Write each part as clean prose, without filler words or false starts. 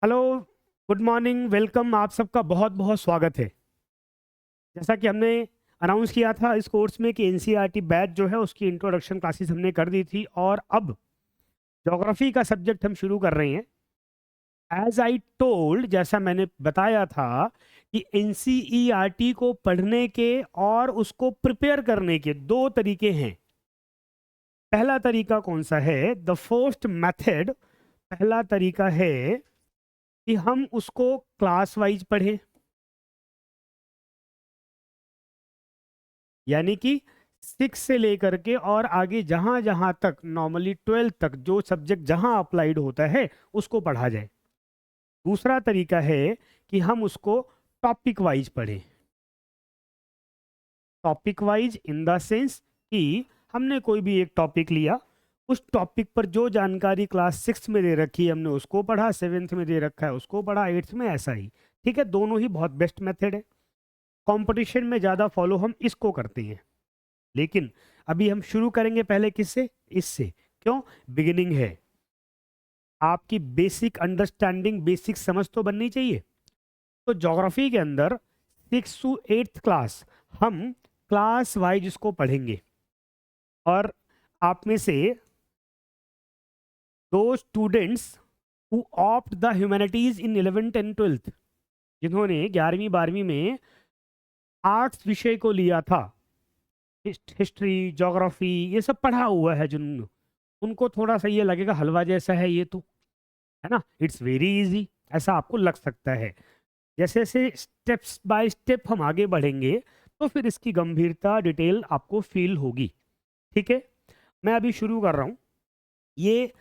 Hello, good morning, welcome. आप सबका बहुत बहुत स्वागत है। जैसा कि हमने अनाउंस किया था इस कोर्स में कि एनसीईआरटी बैच जो है उसकी इंट्रोडक्शन क्लासेस हमने कर दी थी और अब ज्योग्राफी का सब्जेक्ट हम शुरू कर रहे हैं। एज आई टोल्ड, जैसा मैंने बताया था कि एनसीईआरटी को पढ़ने के और उसको प्रिपेयर करने के दो तरीके हैं। पहला तरीका कौन सा है? द फर्स्ट मेथड, पहला तरीका है कि हम उसको क्लास वाइज पढ़ें, यानी कि 6 से लेकर के और आगे जहां जहां तक, नॉर्मली 12 तक जो सब्जेक्ट जहां अप्लाइड होता है उसको पढ़ा जाए। दूसरा तरीका है कि हम उसको टॉपिक वाइज पढ़ें। Topic wise in the sense कि हमने कोई भी एक टॉपिक लिया, उस टॉपिक पर जो जानकारी क्लास 6 में दे रखी है हमने उसको पढ़ा, 7th में दे रखा है उसको पढ़ा, 8th में, ऐसा ही। ठीक है, दोनों ही बहुत बेस्ट मेथड है। कंपटीशन में ज़्यादा फॉलो हम इसको करते हैं, लेकिन अभी हम शुरू करेंगे पहले किससे? इससे। क्यों? बिगिनिंग है, आपकी बेसिक अंडरस्टैंडिंग, बेसिक समझ तो बननी चाहिए। तो ज्योग्राफी के अंदर 6 to 8th क्लास हम क्लास वाइज इसको पढ़ेंगे। और आप में से दो students who opt the humanities in 11th and 12th, जिन्होंने 11वीं 12वीं में आर्ट्स विषय को लिया था, हिस्ट्री, ज्योग्राफी, ये सब पढ़ा हुआ है, जिन उनको थोड़ा सा ये लगेगा हलवा जैसा है ये तो, है ना, इट्स वेरी इजी, ऐसा आपको लग सकता है। जैसे जैसे स्टेप्स बाय स्टेप हम आगे बढ़ेंगे तो फिर इसकी गंभीरता, डिटेल आपको फील होगी। ठीक है, मैं अभी शुरू कर रहा हूँ। ये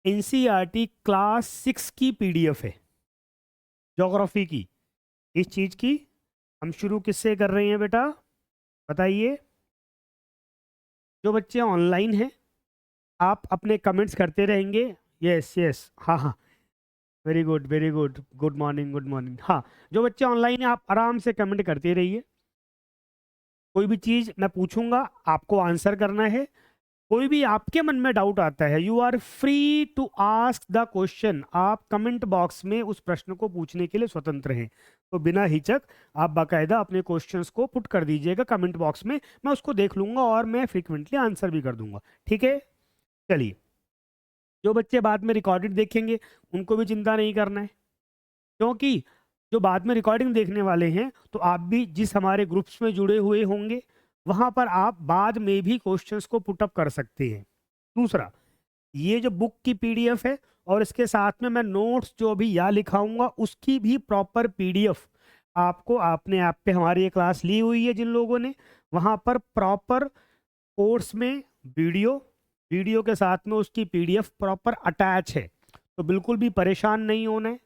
एनसीईआरटी क्लास 6 की पीडीएफ है, ज्योग्राफी की। इस चीज की हम शुरू किससे कर रहे हैं बेटा, बताइए? जो बच्चे ऑनलाइन हैं, आप अपने कमेंट्स करते रहेंगे। यस यस, हाँ हाँ, very good very good, good morning good morning. हाँ, जो बच्चे ऑनलाइन हैं आप आराम से कमेंट करते रहिए। कोई भी चीज़ मैं पूछूंगा, आपको आंसर करना है। कोई भी आपके मन में डाउट आता है, you are free to ask the question. आप कमेंट बॉक्स में उस प्रश्न को पूछने के लिए स्वतंत्र हैं। तो बिना हिचक आप बाकायदा अपने क्वेश्चंस को पुट कर दीजिएगा कमेंट बॉक्स में, मैं उसको देख लूंगा और मैं फ्रिक्वेंटली आंसर भी कर दूंगा। ठीक है, चलिए। जो बच्चे बाद में रिकॉर्डेड देखेंगे उनको भी चिंता नहीं करना है, क्योंकि जो बाद में रिकॉर्डिंग देखने वाले हैं तो आप भी जिस हमारे ग्रुप्स में जुड़े हुए होंगे वहां पर आप बाद में भी क्वेश्चंस को पुटअप कर सकते हैं। दूसरा, ये जो बुक की पीडीएफ है और इसके साथ में मैं नोट्स जो अभी यहाँ लिखाऊंगा उसकी भी प्रॉपर पीडीएफ आपको, आपने ऐप पे हमारी ये क्लास ली हुई है जिन लोगों ने, वहां पर प्रॉपर कोर्स में वीडियो, वीडियो के साथ में उसकी पीडीएफ प्रॉपर अटैच है। तो बिल्कुल भी परेशान नहीं होना है,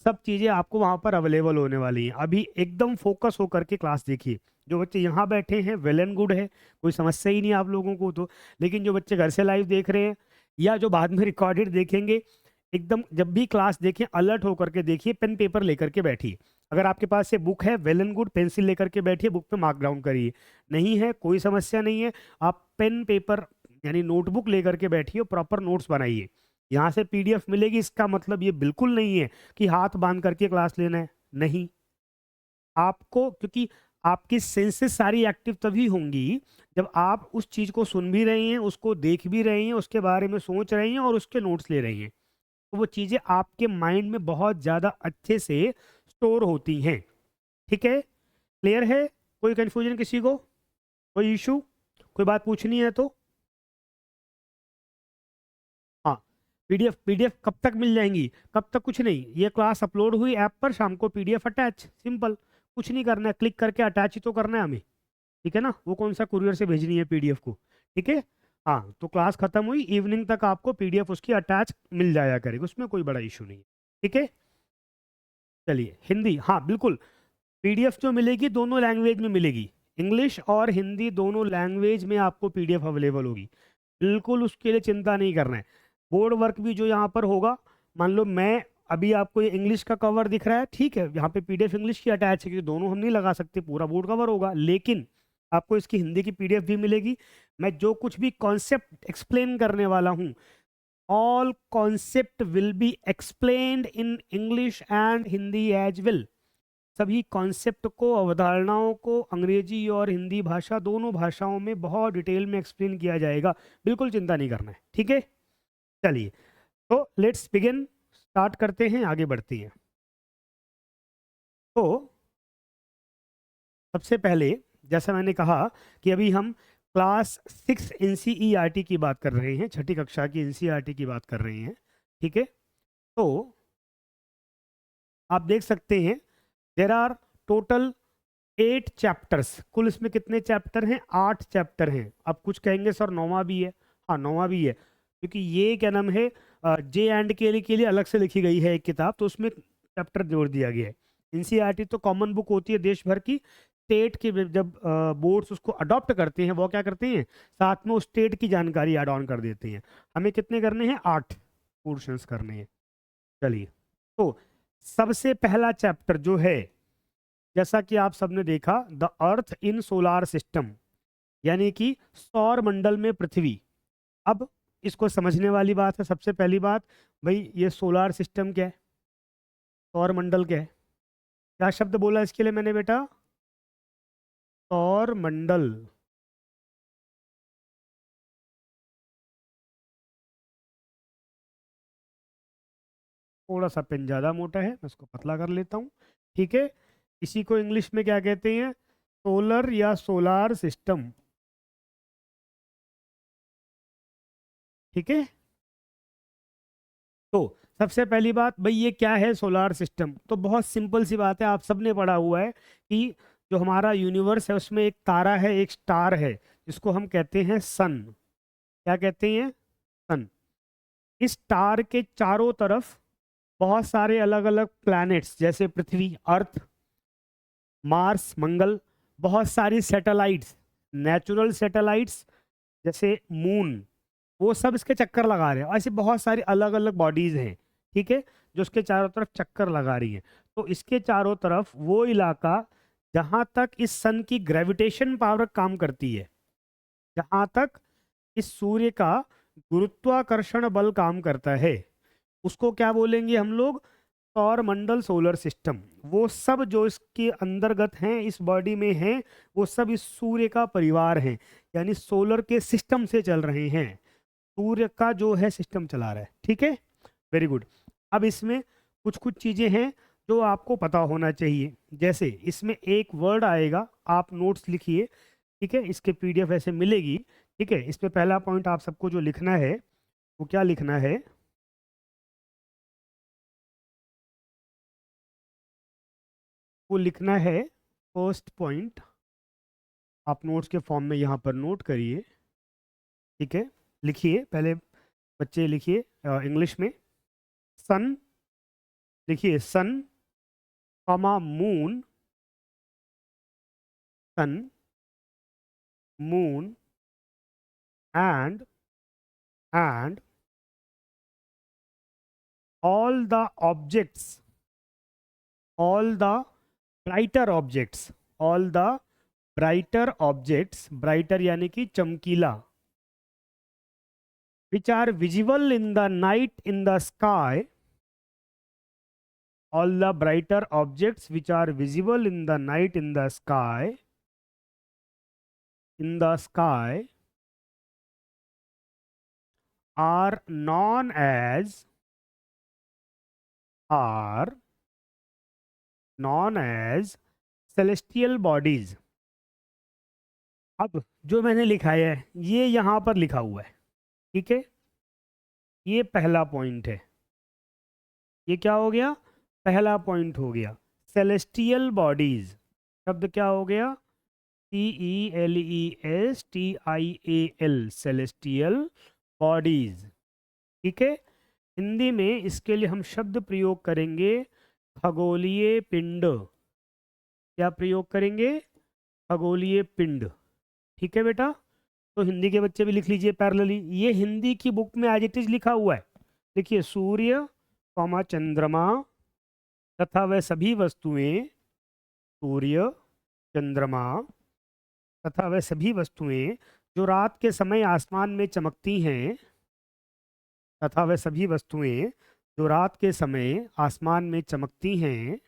सब चीज़ें आपको वहाँ पर अवेलेबल होने वाली हैं। अभी एकदम फोकस होकर के क्लास देखिए। जो बच्चे यहाँ बैठे हैं वेल एंड गुड है, कोई समस्या ही नहीं आप लोगों को तो। लेकिन जो बच्चे घर से लाइव देख रहे हैं या जो बाद में रिकॉर्डेड देखेंगे, एकदम जब भी क्लास देखें अलर्ट होकर के देखिए, पेन पेपर लेकर के बैठिए। अगर आपके पास से बुक है, वेल एंड गुड, पेंसिल लेकर के बैठिए, बुक पे मार्क डाउन करिए। नहीं है, कोई समस्या नहीं है, आप पेन पेपर यानी नोटबुक लेकर के बैठिए, प्रॉपर नोट्स बनाइए। यहाँ से पीडीएफ मिलेगी, इसका मतलब ये बिल्कुल नहीं है कि हाथ बांध करके क्लास लेना है, नहीं। आपको, क्योंकि आपकी सेंसेस सारी एक्टिव तभी होंगी जब आप उस चीज को सुन भी रहे हैं, उसको देख भी रहे हैं, उसके बारे में सोच रहे हैं और उसके नोट्स ले रहे हैं। तो वो चीजें आपके माइंड में बहुत ज्यादा अच्छे से स्टोर होती हैं। ठीक है, क्लियर है? कोई कंफ्यूजन किसी को, कोई इशू, कोई बात पूछनी है तो? हाँ, पीडीएफ पीडीएफ कब तक मिल जाएंगी? कब तक? कुछ नहीं, ये क्लास अपलोड हुई ऐप पर, शाम को पीडीएफ अटैच, सिंपल। कुछ नहीं करना है, क्लिक करके अटैच ही तो करना है हमें। ठीक है ना, वो कौन सा कुरियर से भेजनी है पीडीएफ को? ठीक है। हाँ, तो क्लास खत्म हुई, इवनिंग तक आपको पीडीएफ उसकी अटैच मिल जाया करेगी, उसमें कोई बड़ा इशू नहीं है। ठीक है, चलिए। हिंदी, हाँ बिल्कुल, पीडीएफ जो मिलेगी दोनों लैंग्वेज में मिलेगी, इंग्लिश और हिंदी दोनों लैंग्वेज में आपको पीडीएफ अवेलेबल होगी। बिल्कुल उसके लिए चिंता नहीं करना है। बोर्ड वर्क भी जो यहाँ पर होगा, मान लो मैं अभी आपको ये इंग्लिश का कवर दिख रहा है, ठीक है, यहाँ पे पीडीएफ इंग्लिश की अटैच है, क्योंकि दोनों हम नहीं लगा सकते, पूरा बोर्ड कवर होगा, लेकिन आपको इसकी हिंदी की पीडीएफ भी मिलेगी। मैं जो कुछ भी कॉन्सेप्ट एक्सप्लेन करने वाला हूँ all concept will be explained in English and Hindi as well. सभी कॉन्सेप्ट को, अवधारणाओं को अंग्रेजी और हिंदी भाषा दोनों भाषाओं में बहुत डिटेल में एक्सप्लेन किया जाएगा, बिल्कुल चिंता नहीं करना है, ठीक है। चलिए, तो लेट्स बिगिन, स्टार्ट करते हैं, आगे बढ़ते हैं। तो सबसे पहले, जैसा मैंने कहा कि अभी हम क्लास 6 एनसीईआरटी की बात कर रहे हैं, छठी कक्षा की एनसीईआरटी की बात कर रहे हैं, ठीक है। तो आप देख सकते हैं देर आर टोटल 8 चैप्टर्स। कुल इसमें कितने चैप्टर हैं? 8 चैप्टर हैं। अब कुछ कहेंगे सर 9वां भी है। हाँ, 9वां भी है, क्योंकि ये क्या नाम है, जे एंड के लिए अलग से लिखी गई है एक किताब, तो उसमें चैप्टर जोड़ दिया गया है। एनसीईआरटी तो कॉमन बुक होती है देश भर की। स्टेट के जब बोर्ड्स उसको अडॉप्ट करते हैं, वो क्या करते हैं, साथ में उस स्टेट की जानकारी ऐड ऑन कर देते हैं। हमें कितने करने हैं? 8 पोर्शंस करने हैं। चलिए, तो सबसे पहला चैप्टर जो है, जैसा कि आप सबने देखा, the earth in solar system, यानी कि सौर मंडल में पृथ्वी। अब इसको समझने वाली बात है, सबसे पहली बात, भाई ये सोलार सिस्टम क्या है, सौर मंडल क्या है? क्या शब्द बोला इसके लिए मैंने बेटा? सौर मंडल। थोड़ा सा पेन ज़्यादा मोटा है, मैं इसको पतला कर लेता हूँ, ठीक है। इसी को इंग्लिश में क्या कहते हैं? सोलर या सोलार सिस्टम, ठीक है। तो सबसे पहली बात, भाई ये क्या है सोलार सिस्टम? तो बहुत सिंपल सी बात है, आप सबने पढ़ा हुआ है कि जो हमारा यूनिवर्स है उसमें एक तारा है, एक स्टार है, जिसको हम कहते हैं सन। क्या कहते हैं? सन। इस स्टार के चारों तरफ बहुत सारे अलग अलग प्लैनेट्स, जैसे पृथ्वी, अर्थ, मार्स, मंगल, बहुत सारी सैटेलाइट्स, नेचुरल सैटेलाइट्स जैसे मून, वो सब इसके चक्कर लगा रहे हैं। ऐसे बहुत सारी अलग अलग बॉडीज हैं, ठीक है, जो इसके चारों तरफ चक्कर लगा रही हैं। तो इसके चारों तरफ वो इलाका जहां तक इस सन की ग्रेविटेशन पावर काम करती है, जहां तक इस सूर्य का गुरुत्वाकर्षण बल काम करता है, उसको क्या बोलेंगे हम लोग? सौर मंडल, सोलर सिस्टम। वो सब जो इसके अंतर्गत हैं, इस बॉडी में हैं, वो सब इस सूर्य का परिवार हैं, यानी सोलर के सिस्टम से चल रहे हैं। सूर्य का जो है सिस्टम चला रहा है, ठीक है, वेरी गुड। अब इसमें कुछ कुछ चीजें हैं जो आपको पता होना चाहिए। जैसे इसमें एक वर्ड आएगा, आप नोट्स लिखिए, ठीक है, इसके पीडीएफ ऐसे मिलेगी, ठीक है। इस पे पहला पॉइंट आप सबको जो लिखना है, वो क्या लिखना है? वो लिखना है फर्स्ट पॉइंट, आप नोट्स के फॉर्म में यहाँ पर नोट करिए, ठीक है। लिखिए पहले, बच्चे लिखिए इंग्लिश में, सन, लिखिए sun, comma moon, sun, moon, and all the objects, all the brighter objects, all the brighter objects, brighter यानी कि चमकीला, which are visible in the night in the sky, all the brighter objects which are visible in the night in the sky, in the sky, are known as, are known as celestial bodies। अब जो मैंने लिखा है ये यहाँ पर लिखा हुआ है, ठीक है, ये पहला पॉइंट है। ये क्या हो गया? पहला पॉइंट हो गया। सेलेस्टियल बॉडीज, शब्द क्या हो गया? CELESTIAL, सेलेस्टियल बॉडीज, ठीक है। हिंदी में इसके लिए हम शब्द प्रयोग करेंगे खगोलीय पिंड। क्या प्रयोग करेंगे? खगोलीय पिंड, ठीक है बेटा। तो हिंदी के बच्चे भी लिख लीजिए पैरेलली, ये हिंदी की बुक में एज इट इज लिखा हुआ है। देखिए, सूर्य, कॉमा चंद्रमा तथा वह सभी वस्तुएं, सूर्य, चंद्रमा तथा वह सभी वस्तुएं जो रात के समय आसमान में चमकती हैं, तथा वह सभी वस्तुएं जो रात के समय आसमान में चमकती हैं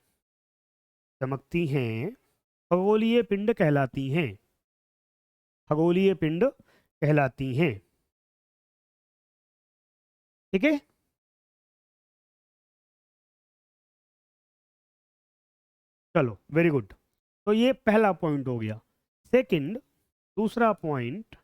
खगोलीय पिंड कहलाती हैं। खगोलीय पिंड कहलाती हैं। ठीक है। चलो वेरी गुड। तो ये पहला पॉइंट हो गया। सेकंड, दूसरा पॉइंट,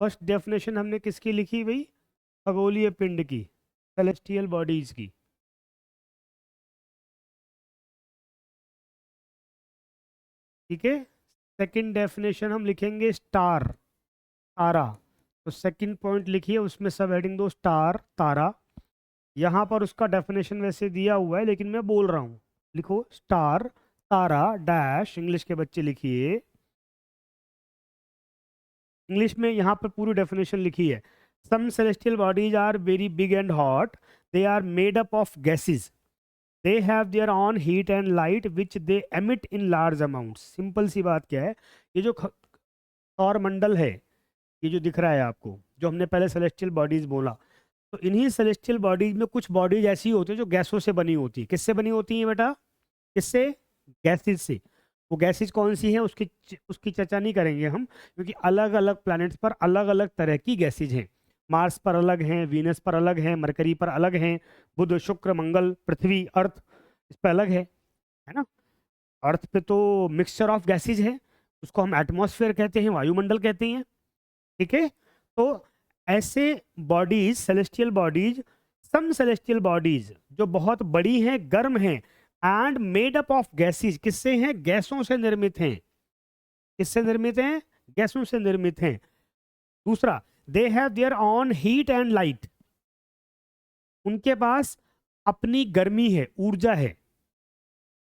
फर्स्ट डेफिनेशन हमने किसकी लिखी भाई? खगोलीय पिंड की, सेलेस्टियल बॉडीज की। ठीक है। सेकंड डेफिनेशन हम लिखेंगे स्टार, तारा। तो सेकंड पॉइंट लिखिए, उसमें सब हेडिंग दो स्टार, तारा। यहाँ पर उसका डेफिनेशन वैसे दिया हुआ है लेकिन मैं बोल रहा हूँ, लिखो स्टार, तारा डैश, इंग्लिश के बच्चे लिखिए। इंग्लिश में यहाँ पर पूरी डेफिनेशन लिखी है। Some celestial bodies are very big and hot, they are made up of gases, they have their own heat and light which they emit in large amounts. Simple सी बात क्या है, ये जो सौर मंडल है, ये जो दिख रहा है आपको, जो हमने पहले सेलेस्टियल बॉडीज बोला, तो इन्हीं सेलेस्टियल बॉडीज में कुछ बॉडीज ऐसी होती है जो गैसों से बनी होती है। किससे बनी होती है बेटा? किससे? गैसेज से। वो गैसेज कौन सी हैं उसकी उसकी चर्चा नहीं करेंगे हम, क्योंकि अलग अलग प्लैनेट्स पर अलग अलग तरह की गैसेज हैं। मार्स पर अलग हैं, वीनस पर अलग हैं, मरकरी पर अलग हैं, बुध, शुक्र, मंगल, पृथ्वी, अर्थ, इस पर अलग है ना। अर्थ पे तो मिक्सचर ऑफ गैसेज है, उसको हम एटमॉस्फेयर कहते हैं, वायुमंडल कहते हैं। ठीक है। तो ऐसे बॉडीज, सेलेस्टियल बॉडीज, सम सेलेस्टियल बॉडीज जो बहुत बड़ी हैं, गर्म हैं, and made up of gases, किससे हैं? गैसों से निर्मित हैं। किससे निर्मित हैं? गैसों से निर्मित हैं। दूसरा, दे have their own heat and light, उनके पास अपनी गर्मी है, ऊर्जा है।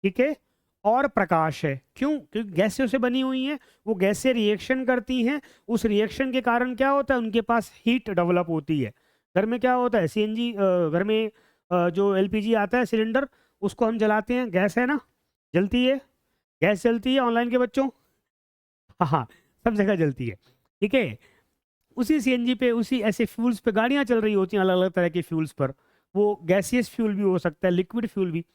ठीक है। और प्रकाश है। क्यों? क्योंकि गैसों से बनी हुई हैं, वो गैसें रिएक्शन करती हैं, उस रिएक्शन के कारण क्या होता है? उनके पास हीट डेवलप होती है। घर में क्या होता है? सीएनजी, घर में जो एलपीजी आता है सिलेंडर, उसको हम जलाते हैं, गैस है ना, जलती है, गैस जलती है ऑनलाइन के बच्चों। हाँ हाँ, सब जगह जलती है। ठीक है। उसी सीएनजी पे, उसी ऐसे फ्यूल्स पे गाड़ियां चल रही होती हैं, अलग अलग तरह के फ्यूल्स पर। वो गैसियस फ्यूल भी हो सकता है, लिक्विड फ्यूल भी।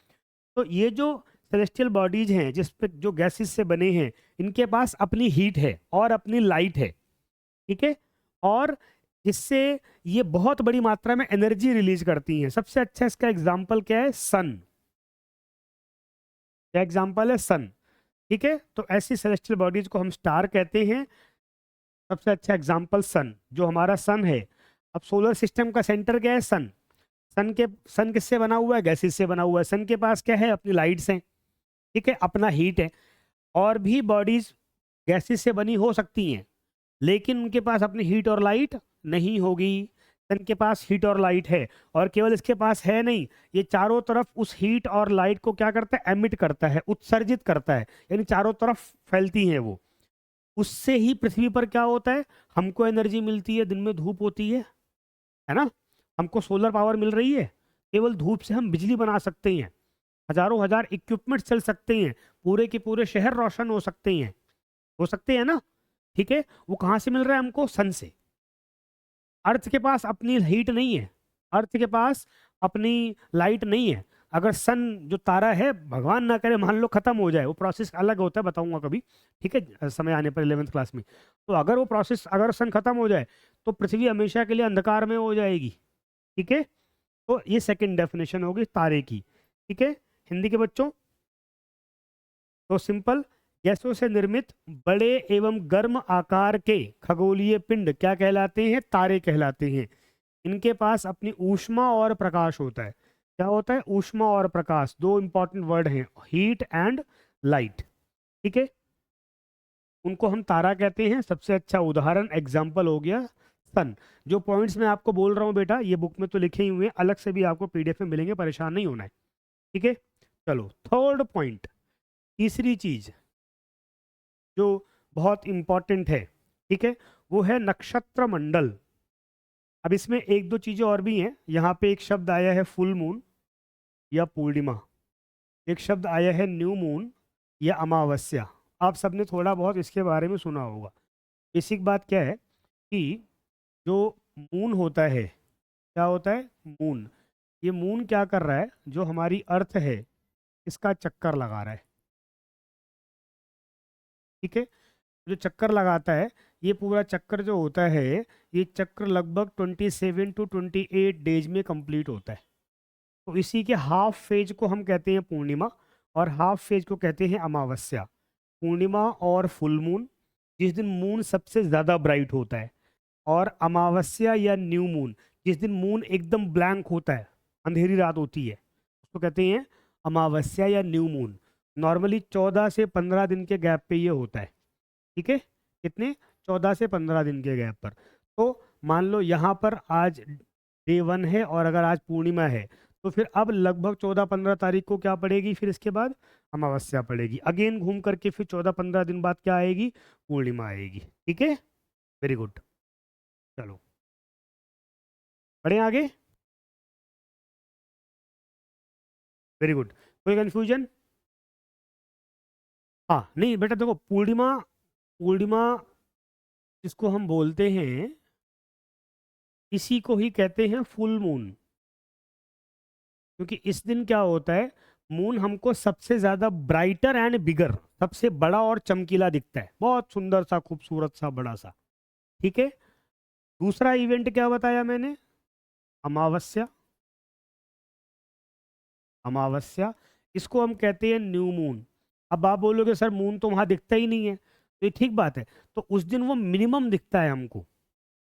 तो ये जो सेलेस्टियल बॉडीज हैं जिस पे जो गैसेस से बने हैं, इनके पास अपनी हीट है और अपनी लाइट है। ठीक है। और जिससे ये बहुत बड़ी मात्रा में एनर्जी रिलीज करती हैं। सबसे अच्छा इसका एग्जांपल क्या है? सन। क्या एग्जांपल है? सन। ठीक है। तो ऐसी सेलेस्टियल बॉडीज को हम स्टार कहते हैं। सबसे अच्छा एग्जांपल सन, जो हमारा सन है। अब सोलर सिस्टम का सेंटर क्या है? सन। सन किससे बना हुआ है? गैसेस से बना हुआ है। सन के पास क्या है? अपनी लाइट्स हैं। ठीक है, अपना हीट है। और भी बॉडीज गैसेस से बनी हो सकती हैं, लेकिन उनके पास अपनी हीट और लाइट नहीं होगी। सन के पास हीट और लाइट है, और केवल इसके पास है नहीं, ये चारों तरफ उस हीट और लाइट को क्या करता है? एमिट करता है, उत्सर्जित करता है, यानी चारों तरफ फैलती हैं वो। उससे ही पृथ्वी पर क्या होता है? हमको एनर्जी मिलती है, दिन में धूप होती है ना। हमको सोलर पावर मिल रही है। केवल धूप से हम बिजली बना सकते हैं, हजारों हजार इक्विपमेंट चल सकते हैं, पूरे के पूरे शहर रोशन हो सकते हैं ना। ठीक है। वो कहाँ से मिल रहा है हमको? सन से। अर्थ के पास अपनी हीट नहीं है, अर्थ के पास अपनी लाइट नहीं है। अगर सन जो तारा है, भगवान ना करे मान लो खत्म हो जाए, वो प्रोसेस अलग होता है, बताऊंगा कभी। ठीक है, समय आने पर 11th क्लास में। तो अगर वो प्रोसेस, अगर सन खत्म हो जाए, तो पृथ्वी हमेशा के लिए अंधकार में हो जाएगी। ठीक है। तो ये सेकंड डेफिनेशन होगी तारे की। ठीक है। हिंदी के बच्चों, तो सिंपल, गैसों से निर्मित बड़े एवं गर्म आकार के खगोलीय पिंड क्या कहलाते हैं? तारे कहलाते हैं। इनके पास अपनी ऊष्मा और प्रकाश होता है। क्या होता है? ऊष्मा और प्रकाश, दो इंपॉर्टेंट वर्ड हैं, हीट एंड लाइट। ठीक है। उनको हम तारा कहते हैं। सबसे अच्छा उदाहरण, एग्जाम्पल हो गया सन। जो पॉइंट्स मैं आपको बोल रहा हूँ बेटा, ये बुक में तो लिखे ही हुए हैं, अलग से भी आपको पीडीएफ में मिलेंगे, परेशान नहीं होना है। ठीक है। चलो थर्ड पॉइंट, तीसरी चीज जो बहुत इंपॉर्टेंट है, ठीक है, वो है नक्षत्र मंडल। अब इसमें एक दो चीजें और भी हैं। यहाँ पे एक शब्द आया है फुल मून या पूर्णिमा। एक शब्द आया है न्यू मून या अमावस्या। आप सबने थोड़ा बहुत इसके बारे में सुना होगा। बेसिक बात क्या है कि जो मून होता है, क्या होता है मून, ये मून क्या कर रहा है, जो हमारी अर्थ है इसका चक्कर लगा रहा है। ठीक है, जो चक्कर लगाता है, ये पूरा चक्कर जो होता है, ये चक्र लगभग 27 to 28 डेज में कंप्लीट होता है। तो इसी के हाफ फेज को हम कहते हैं पूर्णिमा, और हाफ फेज को कहते हैं अमावस्या। पूर्णिमा और फुल मून, जिस दिन मून सबसे ज़्यादा ब्राइट होता है, और अमावस्या या न्यू मून, जिस दिन मून एकदम ब्लैंक होता है, अंधेरी रात होती है, उसको कहते हैं अमावस्या या न्यू मून। नॉर्मली 14 से 15 दिन के गैप पे ये होता है। ठीक है, कितने, 14 से 15 दिन के गैप पर। तो मान लो यहाँ पर आज डे 1 है, और अगर आज पूर्णिमा है, तो फिर अब लगभग 14-15 तारीख को क्या पड़ेगी, फिर इसके बाद अमावस्या पड़ेगी। अगेन घूम करके फिर 14-15 दिन बाद क्या आएगी, पूर्णिमा आएगी। ठीक है, वेरी गुड। चलो बढ़े आगे। Very good. कोई कंफ्यूजन? हाँ नहीं बेटा, देखो पूर्णिमा, पूर्णिमा जिसको हम बोलते हैं, इसी को ही कहते हैं फुल मून। क्योंकि इस दिन क्या होता है, मून हमको सबसे ज्यादा ब्राइटर एंड बिगर, सबसे बड़ा और चमकीला दिखता है, बहुत सुंदर सा, खूबसूरत सा, बड़ा सा। ठीक है, दूसरा इवेंट क्या बताया मैंने, अमावस्या। अमावस्या, इसको हम कहते हैं न्यू मून। अब आप बोलोगे सर मून तो वहां दिखता ही नहीं है, तो ये ठीक बात है, तो उस दिन वो मिनिमम दिखता है हमको।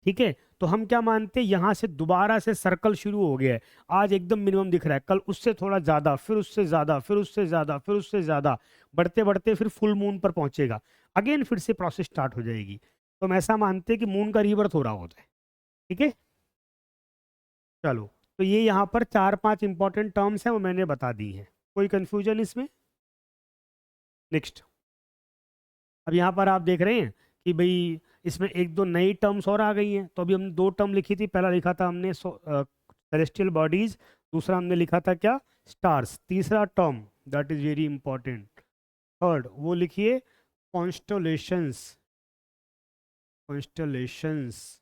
ठीक है, तो हम क्या मानते हैं, यहाँ से दोबारा से सर्कल शुरू हो गया है। आज एकदम मिनिमम दिख रहा है, कल उससे थोड़ा ज्यादा, फिर उससे ज्यादा, फिर उससे ज्यादा, फिर उससे ज्यादा, बढ़ते बढ़ते फिर फुल मून पर पहुंचेगा। अगेन फिर से प्रोसेस स्टार्ट हो जाएगी। तो हम ऐसा मानते हैं कि मून का रीबर्थ हो रहा होता है। ठीक है, चलो, तो ये यहाँ पर 4-5 इंपॉर्टेंट टर्म्स हैं, वो मैंने बता दी हैं। कोई कंफ्यूजन इसमें? नेक्स्ट। अब यहाँ पर आप देख रहे हैं कि भाई इसमें एक दो नई टर्म्स और आ गई हैं। तो अभी हमने 2 टर्म लिखी थी, पहला लिखा था हमने सेलेस्टियल बॉडीज, दूसरा हमने लिखा था क्या, स्टार्स। तीसरा term that is very important, third, वो लिखिए कॉन्स्टलेशंस। कॉन्स्टलेशंस,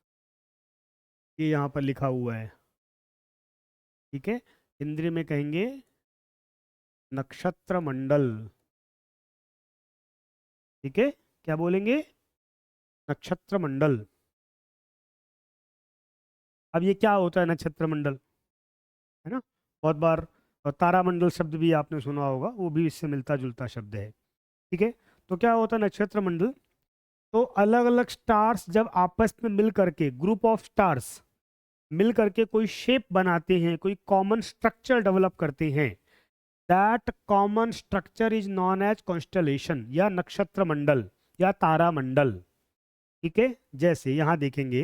ये यहाँ पर लिखा हुआ है। ठीक है, हिंदी में कहेंगे नक्षत्र मंडल। ठीक है, क्या बोलेंगे, नक्षत्र मंडल। अब ये क्या होता है नक्षत्र मंडल, है ना, बहुत बार। और तारामंडल शब्द भी आपने सुना होगा, वो भी इससे मिलता जुलता शब्द है। ठीक है, तो क्या होता है नक्षत्र मंडल, तो अलग अलग स्टार्स जब आपस में मिल करके, ग्रुप ऑफ स्टार्स मिल करके कोई शेप बनाते हैं, कोई कॉमन स्ट्रक्चर डेवलप करते हैं, that common structure is known as constellation या नक्षत्र मंडल या तारामंडल। ठीक है, जैसे यहाँ देखेंगे,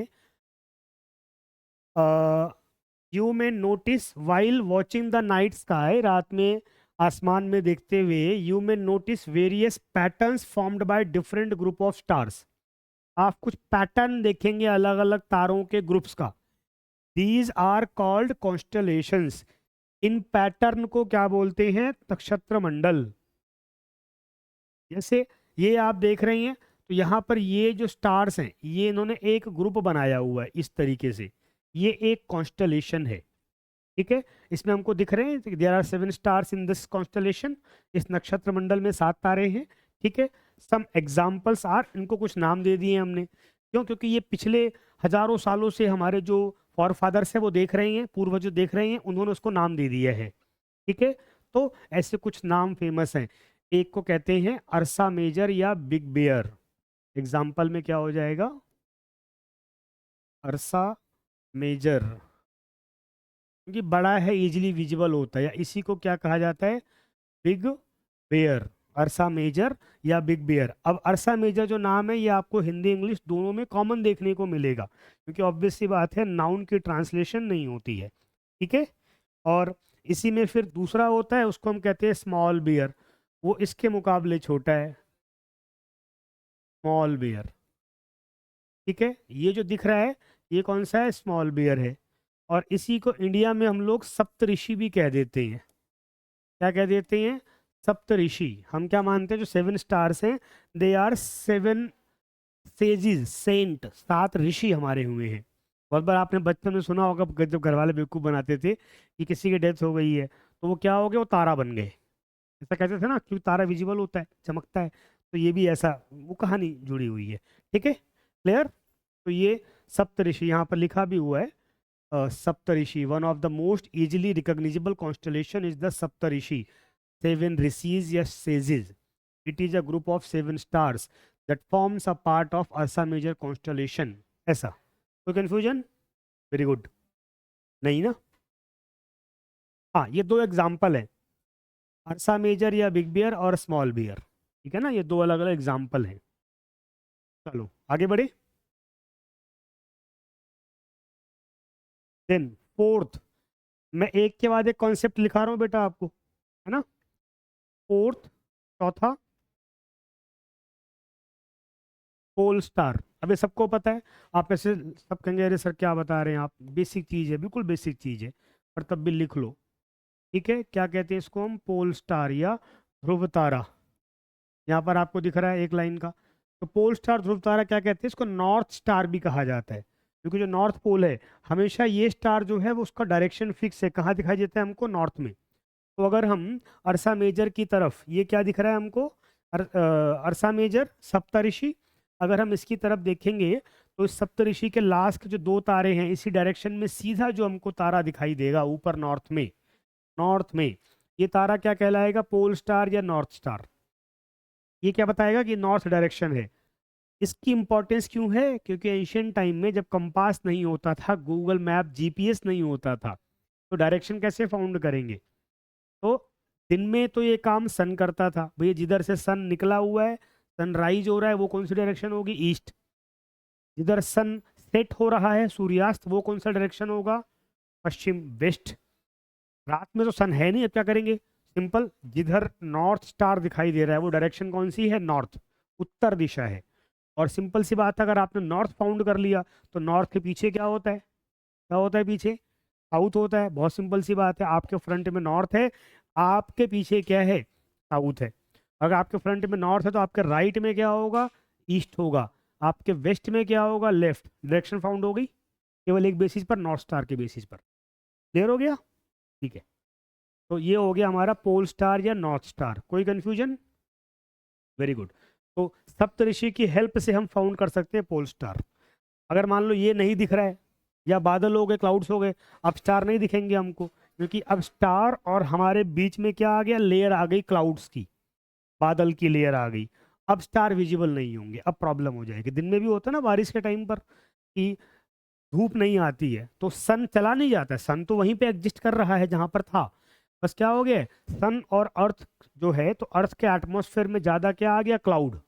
you may notice while watching the night sky, रात में आसमान में देखते हुए, you may notice various patterns formed by different group of stars. आप कुछ पैटर्न देखेंगे अलग अलग तारों के ग्रुप्स का, दीज आर कॉल्ड कॉन्स्टलेशंस। इन पैटर्न को क्या बोलते हैं, नक्षत्र मंडल। जैसे ये आप देख रहे हैं, तो यहाँ पर ये जो स्टार्स हैं, ये इन्होंने एक ग्रुप बनाया हुआ है इस तरीके से, ये एक कॉन्स्टलेशन है। ठीक है, इसमें हमको दिख रहे हैं there are 7 stars in this constellation, इस नक्षत्र मंडल में 7 तारे हैं। ठीक है, सम एग्जाम्पल्स आर, इनको कुछ नाम दे दिए हमने, क्यों, क्योंकि ये पिछले हजारों सालों से हमारे जो फॉर फादर्स है वो देख रहे हैं, पूर्वज देख रहे हैं, उन्होंने उसको नाम दे दिया है। ठीक है, तो ऐसे कुछ नाम फेमस हैं। एक को कहते हैं अर्सा मेजर या बिग बेयर। एग्जाम्पल में क्या हो जाएगा, अर्सा मेजर, क्योंकि बड़ा है, इजीली विजिबल होता है, या इसी को क्या कहा जाता है, बिग बेयर, अर्सा मेजर या बिग बेयर। अब अर्सा मेजर जो नाम है, ये आपको हिंदी इंग्लिश दोनों में कॉमन देखने को मिलेगा, क्योंकि ऑब्वियस सी बात है नाउन की ट्रांसलेशन नहीं होती है। ठीक है, और इसी में फिर दूसरा होता है, उसको हम कहते हैं स्मॉल बियर, वो इसके मुकाबले छोटा है, स्मॉल बियर। ठीक है, ये जो दिख रहा है ये कौन सा है, स्मॉल बियर है। और इसी को इंडिया में हम लोग सप्तऋषि भी कह देते हैं। क्या कह देते हैं, सप्तऋषि हम क्या मानते हैं, जो 7 स्टार्स हैं दे आर 7 सेजिस सेंट, 7 ऋषि हमारे हुए हैं। बहुत बार आपने बचपन में सुना होगा जब घर वाले बेवकूफ बनाते थे कि किसी की डेथ हो गई है तो वो क्या हो गया, वो तारा बन गए, ऐसा कहते थे ना, क्योंकि तारा विजिबल होता है, चमकता है। तो ये भी ऐसा वो कहानी जुड़ी हुई है। ठीक है, क्लियर। तो ये सप्तऋषि यहाँ पर लिखा भी हुआ है, Saptarishi one of the most easily recognizable constellation is the Saptarishi, 7 ऋषिज या sages. It is a group of 7 stars that forms a part of Ursa Major constellation. ऐसा कोई कंफ्यूजन? Very good. नहीं ना? हाँ, ये 2 एग्जाम्पल है, अर्सा मेजर या बिग बियर और स्मॉल बियर। ठीक है ना, ये 2 अलग अलग एग्जाम्पल हैं। चलो आगे बढ़े। देन फोर्थ, मैं एक के बाद एक कॉन्सेप्ट लिखा रहा हूँ बेटा आपको, है ना। फोर्थ, चौथा, पोल स्टार। अब ये सबको पता है, आप ऐसे सब कहेंगे अरे सर क्या बता रहे हैं आप, बेसिक चीज़ है, बिल्कुल बेसिक चीज़ है, पर तब भी लिख लो। ठीक है, क्या कहते हैं इसको हम, पोल स्टार या ध्रुव तारा। यहाँ पर आपको दिख रहा है एक लाइन का। तो पोल स्टार ध्रुव तारा क्या कहते हैं, इसको नॉर्थ स्टार भी कहा जाता है, क्योंकि जो नॉर्थ पोल है हमेशा ये स्टार जो है वो उसका डायरेक्शन फिक्स है, कहाँ दिखाई देता है हमको, नॉर्थ में। तो अगर हम अर्सा मेजर की तरफ, ये क्या दिख रहा है हमको, अर्सा मेजर सप्तऋषि, अगर हम इसकी तरफ देखेंगे तो इस सप्तऋषि के लास्ट के जो 2 तारे हैं इसी डायरेक्शन में सीधा जो हमको तारा दिखाई देगा ऊपर नॉर्थ में, नॉर्थ में, ये तारा क्या कहलाएगा, पोल स्टार या नॉर्थ स्टार। ये क्या बताएगा कि नॉर्थ डायरेक्शन है। इसकी इंपॉर्टेंस क्यों है, क्योंकि एंशियंट टाइम में जब कंपास नहीं होता था, गूगल मैप जीपीएस नहीं होता था, तो डायरेक्शन कैसे फाउंड करेंगे। तो दिन में तो ये काम सन करता था, भैया जिधर से सन निकला हुआ है, सनराइज हो रहा है, वो कौन सी डायरेक्शन होगी, ईस्ट। जिधर सन सेट हो रहा है, सूर्यास्त, वो कौन सा डायरेक्शन होगा, पश्चिम, वेस्ट। रात में तो सन है नहीं, अब क्या करेंगे, सिंपल, जिधर नॉर्थ स्टार दिखाई दे रहा है वो डायरेक्शन कौन सी है, नॉर्थ, उत्तर दिशा है। और सिंपल सी बात है, अगर आपने नॉर्थ फाउंड कर लिया तो नॉर्थ के पीछे क्या होता है, क्या होता है पीछे, साउथ होता है। बहुत सिंपल सी बात है, आपके फ्रंट में नॉर्थ है, आपके पीछे क्या है, साउथ है। अगर आपके फ्रंट में नॉर्थ है तो आपके राइट में क्या होगा, ईस्ट होगा, आपके वेस्ट में क्या होगा, लेफ्ट। डायरेक्शन फाउंड हो गई, केवल एक बेसिस पर, नॉर्थ स्टार के बेसिस पर। क्लियर हो गया? ठीक है, तो ये हो गया हमारा पोल स्टार या नॉर्थ स्टार। कोई कंफ्यूजन? Very good. तो सप्तऋषि की हेल्प से हम फाउंड कर सकते हैं पोल स्टार। अगर मान लो ये नहीं दिख रहा है, या बादल हो गए, क्लाउड्स हो गए, अब स्टार नहीं दिखेंगे हमको, क्योंकि अब स्टार और हमारे बीच में क्या आ गया, लेयर आ गई क्लाउड्स की, बादल की लेयर आ गई। अब स्टार विजिबल नहीं होंगे, अब प्रॉब्लम हो जाएगी। दिन में भी होता है ना बारिश के टाइम पर कि धूप नहीं आती है तो सन चला नहीं जाता है, सन तो वहीं पे एग्जिस्ट कर रहा है जहां पर था, बस क्या हो गया, सन और अर्थ जो है, तो अर्थ के एटमॉस्फेयर में ज्यादा क्या आ गया, क्लाउड।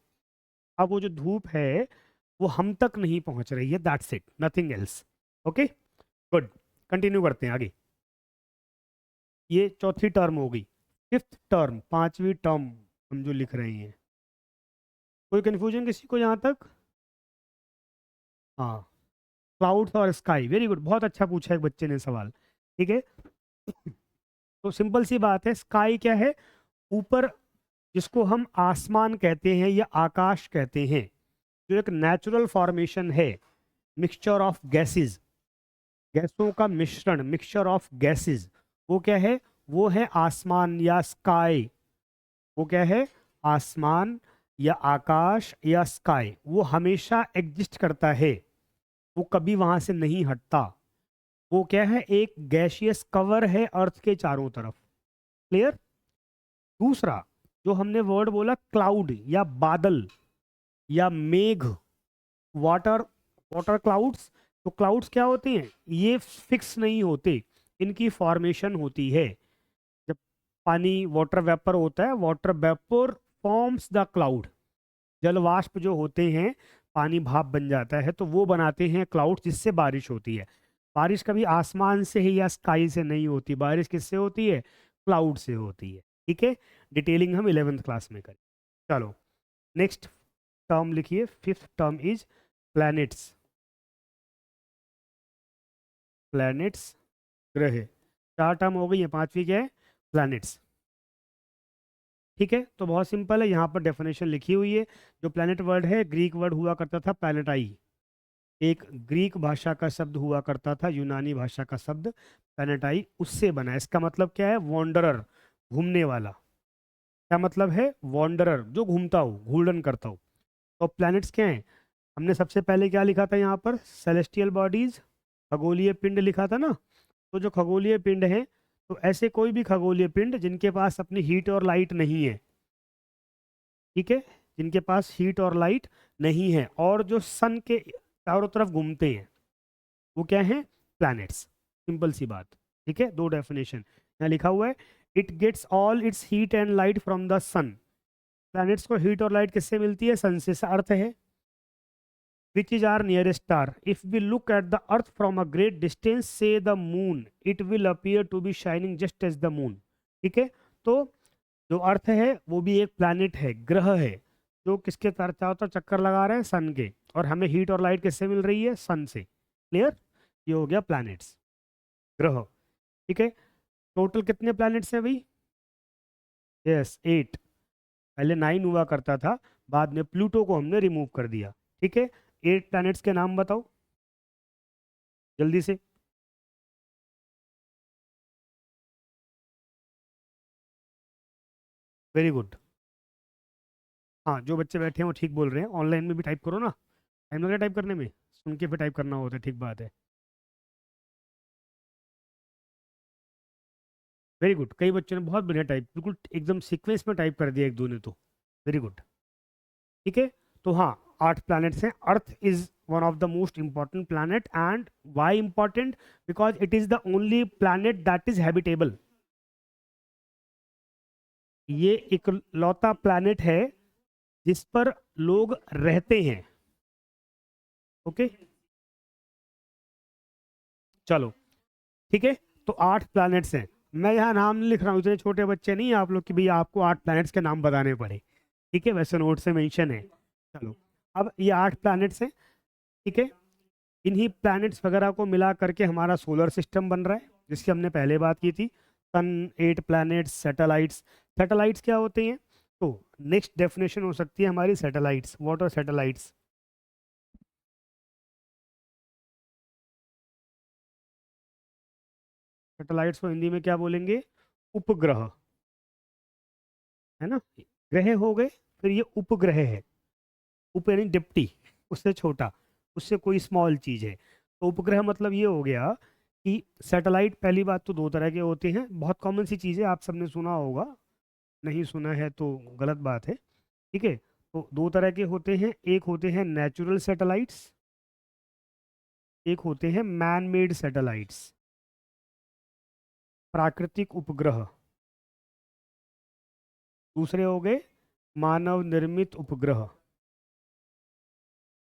अब वो जो धूप है वो हम तक नहीं पहुंच रही है, that's it, nothing else. Okay, good. Continue करते हैं आगे। ये चौथी टर्म हो गई। फिफ्थ टर्म, 5वीं टर्म हम जो लिख रहे हैं। कोई कंफ्यूजन किसी को यहाँ तक? हाँ, क्लाउड्स और स्काई, वेरी गुड, बहुत अच्छा पूछा एक बच्चे ने सवाल। ठीक है, तो सिंपल सी बात है, स्काई क्या है, ऊपर, जिसको हम आसमान कहते हैं या आकाश कहते हैं, जो एक नेचुरल फॉर्मेशन है, मिक्सचर ऑफ गैसेस, गैसों का मिश्रण, मिक्सचर ऑफ गैसेस, वो क्या है, वो है आसमान या स्काई। वो क्या है, आसमान या आकाश या स्काई, वो हमेशा एग्जिस्ट करता है, वो कभी वहां से नहीं हटता। वो क्या है, एक गैशियस कवर है अर्थ के चारों तरफ। क्लियर? दूसरा, जो हमने वर्ड बोला क्लाउड या बादल या मेघ, वाटर, वाटर क्लाउड्स, तो क्लाउड्स क्या होते हैं, ये फिक्स नहीं होते, इनकी फॉर्मेशन होती है। जब पानी वाटर वेपर होता है, water vapour forms the cloud, जल वाष्प जो होते हैं, पानी भाप बन जाता है, तो वो बनाते हैं क्लाउड्स, जिससे बारिश होती है। बारिश कभी आसमान से ही या स्काई से नहीं होती, बारिश किससे होती है, क्लाउड से होती है। ठीक है, डिटेलिंग हम 11th क्लास में करें। चलो नेक्स्ट टर्म लिखिए, fifth term is planets. Planets, ग्रह। 4 टर्म हो गई है, 5वीं क्या है, प्लैनेट्स। ठीक है, तो बहुत सिंपल है, यहाँ पर डेफिनेशन लिखी हुई है। जो प्लैनेट वर्ड है ग्रीक वर्ड हुआ करता था प्लैनेटाई, एक ग्रीक भाषा का शब्द हुआ करता था, यूनानी भाषा का शब्द प्लैनेटाई, उससे बना है। इसका मतलब क्या है? वॉन्डरर, घूमने वाला। क्या मतलब है? वॉन्डरर, जो घूमता हो, घूर्णन करता हो। तो प्लैनेट्स क्या हैं? हमने सबसे पहले क्या लिखा था यहाँ पर? सेलेस्टियल बॉडीज, खगोलीय पिंड लिखा था ना। तो जो खगोलीय पिंड है, तो ऐसे कोई भी खगोलीय पिंड जिनके पास अपनी हीट और लाइट नहीं है, ठीक है, जिनके पास हीट और लाइट नहीं है और जो सन के चारों तरफ घूमते हैं, वो क्या है? प्लैनेट्स। सिंपल सी बात। ठीक है, दो डेफिनेशन यहाँ लिखा हुआ है। It gets all its heat and light from the sun. Planets को हीट और लाइट किससे मिलती है? सन से। अर्थ है which is our nearest star. If we look at the earth from a great distance, say the moon, it will appear to be shining just as the moon. ठीक है, तो जो अर्थ है वो भी एक प्लैनेट है, ग्रह है, जो किसके चारों तरफ चक्कर लगा रहे हैं? सन के। और हमें हीट और लाइट किससे मिल रही है? सन से। क्लियर? ये हो गया प्लैनेट्स, ग्रह। ठीक है, टोटल कितने प्लैनेट्स हैं भाई? यस, 8। पहले 9 हुआ करता था, बाद में प्लूटो को हमने रिमूव कर दिया। ठीक है, 8 प्लैनेट्स के नाम बताओ जल्दी से। Very good. हाँ, जो बच्चे बैठे हैं वो ठीक बोल रहे हैं। ऑनलाइन में भी टाइप करो ना, टाइम लग रहा है टाइप करने में, सुन के फिर टाइप करना होता है। ठीक बात है, वेरी गुड। कई बच्चों ने बहुत बढ़िया टाइप, बिल्कुल एकदम सीक्वेंस में टाइप कर दिया एक दो ने तो। Very good. ठीक है, तो हाँ, 8 प्लैनेट्स हैं। Earth is one of the most important planet. And why important? Because it is the only planet that is habitable. ये इकलौता प्लैनेट है जिस पर लोग रहते हैं। ओके, चलो, ठीक है। तो 8 प्लैनेट्स हैं। मैं यहाँ नाम नहीं लिख रहा हूँ, इतने छोटे बच्चे नहीं हैं आप लोग कि भैया आपको 8 प्लैनेट्स के नाम बताने पड़े। ठीक है, वैसे नोट से मेंशन है। चलो, अब ये 8 प्लैनेट्स हैं। ठीक है, इन्हीं प्लैनेट्स वगैरह को मिला करके हमारा सोलर सिस्टम बन रहा है, जिसकी हमने पहले बात की थी। सन, 8 प्लैनेट्स, सैटेलाइट्स। सैटेलाइट्स क्या होते हैं? तो नेक्स्ट डेफिनेशन हो सकती है हमारी satellites. What are satellites? Satellites को हिंदी में क्या बोलेंगे? उपग्रह, है ना। ग्रह हो गए, फिर ये उपग्रह है। उप यानी डिप्टी, उससे छोटा, उससे कोई स्मॉल चीज है। तो उपग्रह मतलब ये हो गया कि सैटेलाइट, पहली बात तो दो तरह के होते हैं, बहुत कॉमन सी चीज़ है, आप सबने सुना होगा, नहीं सुना है तो गलत बात है। ठीक है, तो दो तरह के होते हैं। एक होते हैं नेचुरल सैटेलाइट्स, एक होते हैं मैन मेड सैटेलाइट्स, प्राकृतिक उपग्रह। दूसरे हो गए मानव निर्मित उपग्रह।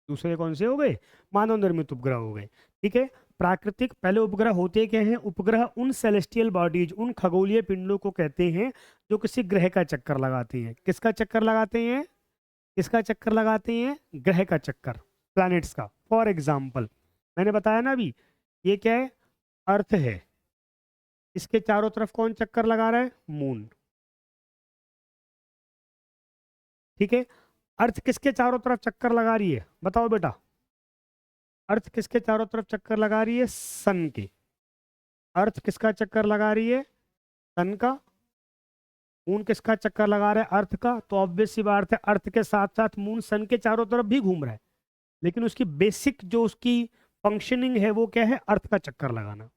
दूसरे कौन से हो गए? मानव निर्मित उपग्रह हो गए। ठीक है, प्राकृतिक पहले उपग्रह होते क्या हैं? उपग्रह उन सेलेस्टियल बॉडीज, उन खगोलीय पिंडों को कहते हैं जो किसी ग्रह का चक्कर लगाते हैं। किसका चक्कर लगाते हैं? किसका चक्कर लगाते हैं? ग्रह का चक्कर, प्लैनेट्स का। फॉर एग्जाम्पल, मैंने बताया ना अभी, ये क्या है? अर्थ है, इसके चारों तरफ कौन चक्कर लगा रहा है? मून। ठीक है, अर्थ किसके चारों तरफ चक्कर लगा रही है? बताओ बेटा। अर्थ किसके चारों तरफ चक्कर लगा रही है? सन के। अर्थ किसका चक्कर लगा रही है? सन का। मून किसका चक्कर लगा रहा है? अर्थ का। तो ऑब्वियस सी बात है, अर्थ के साथ साथ मून सन के चारों तरफ भी घूम रहा है, लेकिन उसकी बेसिक जो उसकी फंक्शनिंग है वो क्या है? अर्थ का चक्कर लगाना।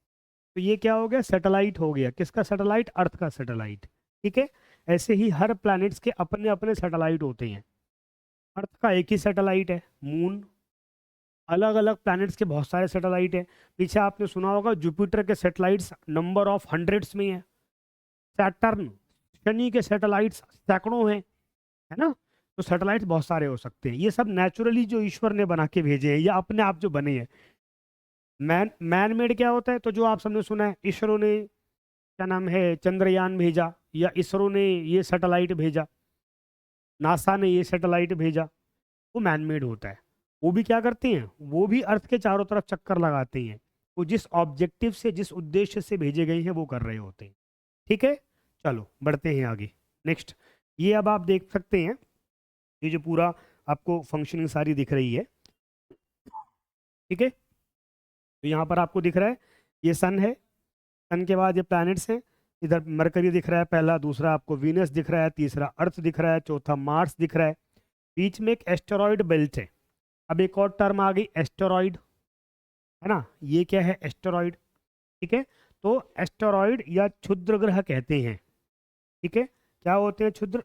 तो ये क्या हो गया? सैटेलाइट हो गया। किसका सैटेलाइट? अर्थ का सैटेलाइट। ठीक है, ऐसे ही हर प्लैनेट्स के अपने अपने सैटेलाइट होते हैं। अर्थ का एक ही सैटेलाइट है, मून। अलग अलग प्लैनेट्स के बहुत सारे सैटेलाइट हैं। पीछे आपने सुना होगा जुपिटर के सैटेलाइट्स नंबर ऑफ हंड्रेड्स में है। सैटर्न, शनि के सैटेलाइट्स सैकड़ों हैं, है ना। तो सैटेलाइट्स बहुत सारे हो सकते हैं। ये सब नेचुरली जो ईश्वर ने बना के भेजे हैं, या अपने आप जो बने हैं। मैन मेड क्या होता है? तो जो आप सबने सुना है, इसरो ने, क्या नाम है, चंद्रयान भेजा, या इसरो ने ये सैटेलाइट भेजा, नासा ने ये सैटेलाइट भेजा, वो मैन मेड होता है। वो भी क्या करते हैं? वो भी अर्थ के चारों तरफ चक्कर लगाते हैं। वो जिस ऑब्जेक्टिव से, जिस उद्देश्य से भेजे गए हैं वो कर रहे होते हैं। ठीक है, चलो बढ़ते हैं आगे। नेक्स्ट, ये अब आप देख सकते हैं, ये जो पूरा आपको फंक्शनिंग सारी दिख रही है, ठीक है। तो यहाँ पर आपको दिख रहा है ये सन है, सन के बाद ये प्लैनेट्स हैं, इधर मरकरी दिख रहा है पहला, दूसरा आपको वीनस दिख रहा है, तीसरा अर्थ दिख रहा है, चौथा मार्स दिख रहा है, बीच में एक एस्टेरॉयड बेल्ट है। अब एक और टर्म आ गई एस्टेरॉयड, है ना, ये क्या है एस्टेरॉयड, ठीक है। तो एस्टेरॉयड या क्षुद्र ग्रह कहते हैं, ठीक है। क्या होते हैं क्षुद्र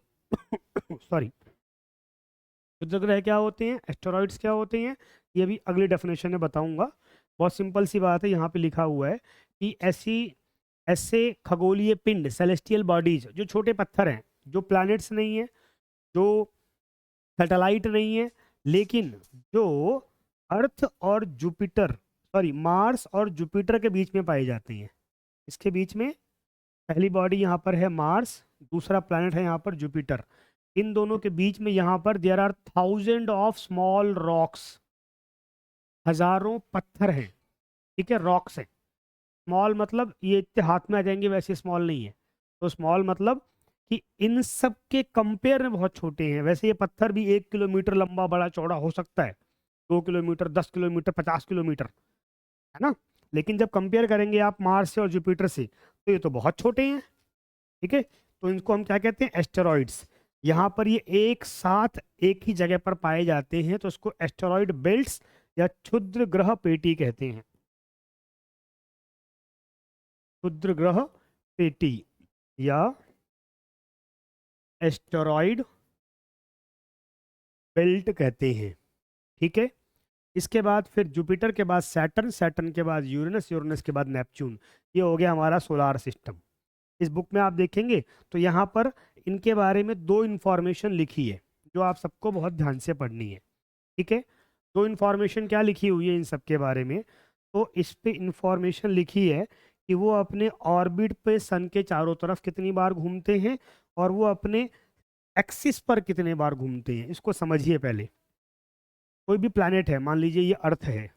सॉरी, क्षुद्र ग्रह क्या होते हैं, एस्टेरॉइड्स क्या होते हैं, ये भी अगली डेफिनेशन में बताऊंगा। बहुत सिंपल सी बात है, यहाँ पे लिखा हुआ है कि ऐसे खगोलीय पिंड सेलेस्टियल बॉडीज जो छोटे पत्थर हैं, जो प्लैनेट्स नहीं है, जो सैटेलाइट नहीं है, लेकिन जो अर्थ और जुपिटर, सॉरी मार्स और जुपिटर के बीच में पाए जाते हैं। इसके बीच में पहली बॉडी यहाँ पर है मार्स, दूसरा प्लैनेट है यहाँ पर जुपिटर, इन दोनों के बीच में यहाँ पर there are thousand of small rocks, हजारों पत्थर हैं, ठीक है, रॉक्स हैं। स्मॉल मतलब ये इतने हाथ में आ जाएंगे वैसे स्मॉल नहीं है, तो स्मॉल मतलब कि इन सब के कंपेयर में बहुत छोटे हैं। वैसे ये पत्थर भी 1 किलोमीटर लंबा बड़ा चौड़ा हो सकता है, 2 किलोमीटर, 10 किलोमीटर, 50 किलोमीटर, है ना, लेकिन जब कंपेयर करेंगे आप मार्स से और जुपिटर से तो ये तो बहुत छोटे हैं, ठीक है। तो इनको हम क्या कहते हैं एस्टेरॉइड्स। यहाँ पर ये एक साथ एक ही जगह पर पाए जाते हैं, तो इसको एस्टेरॉइड बेल्ट्स या क्षुद्र ग्रह पेटी कहते हैं, क्षुद्र ग्रह पेटी या एस्टेरॉइड बेल्ट कहते हैं, ठीक है। इसके बाद फिर जुपिटर के बाद सैटर्न, सैटर्न के बाद यूरेनस, यूरेनस के बाद नेपच्यून। ये हो गया हमारा सोलार सिस्टम। इस बुक में आप देखेंगे तो यहाँ पर इनके बारे में 2 इन्फॉर्मेशन लिखी है जो आप सबको बहुत ध्यान से पढ़नी है, ठीक है। 2 इन्फॉर्मेशन क्या लिखी हुई है इन सब के बारे में, तो इस पे इन्फॉर्मेशन लिखी है कि वो अपने ऑर्बिट पे सन के चारों तरफ कितनी बार घूमते हैं और वो अपने एक्सिस पर कितने बार घूमते हैं। इसको समझिए पहले। कोई भी प्लैनेट है, मान लीजिए ये अर्थ है,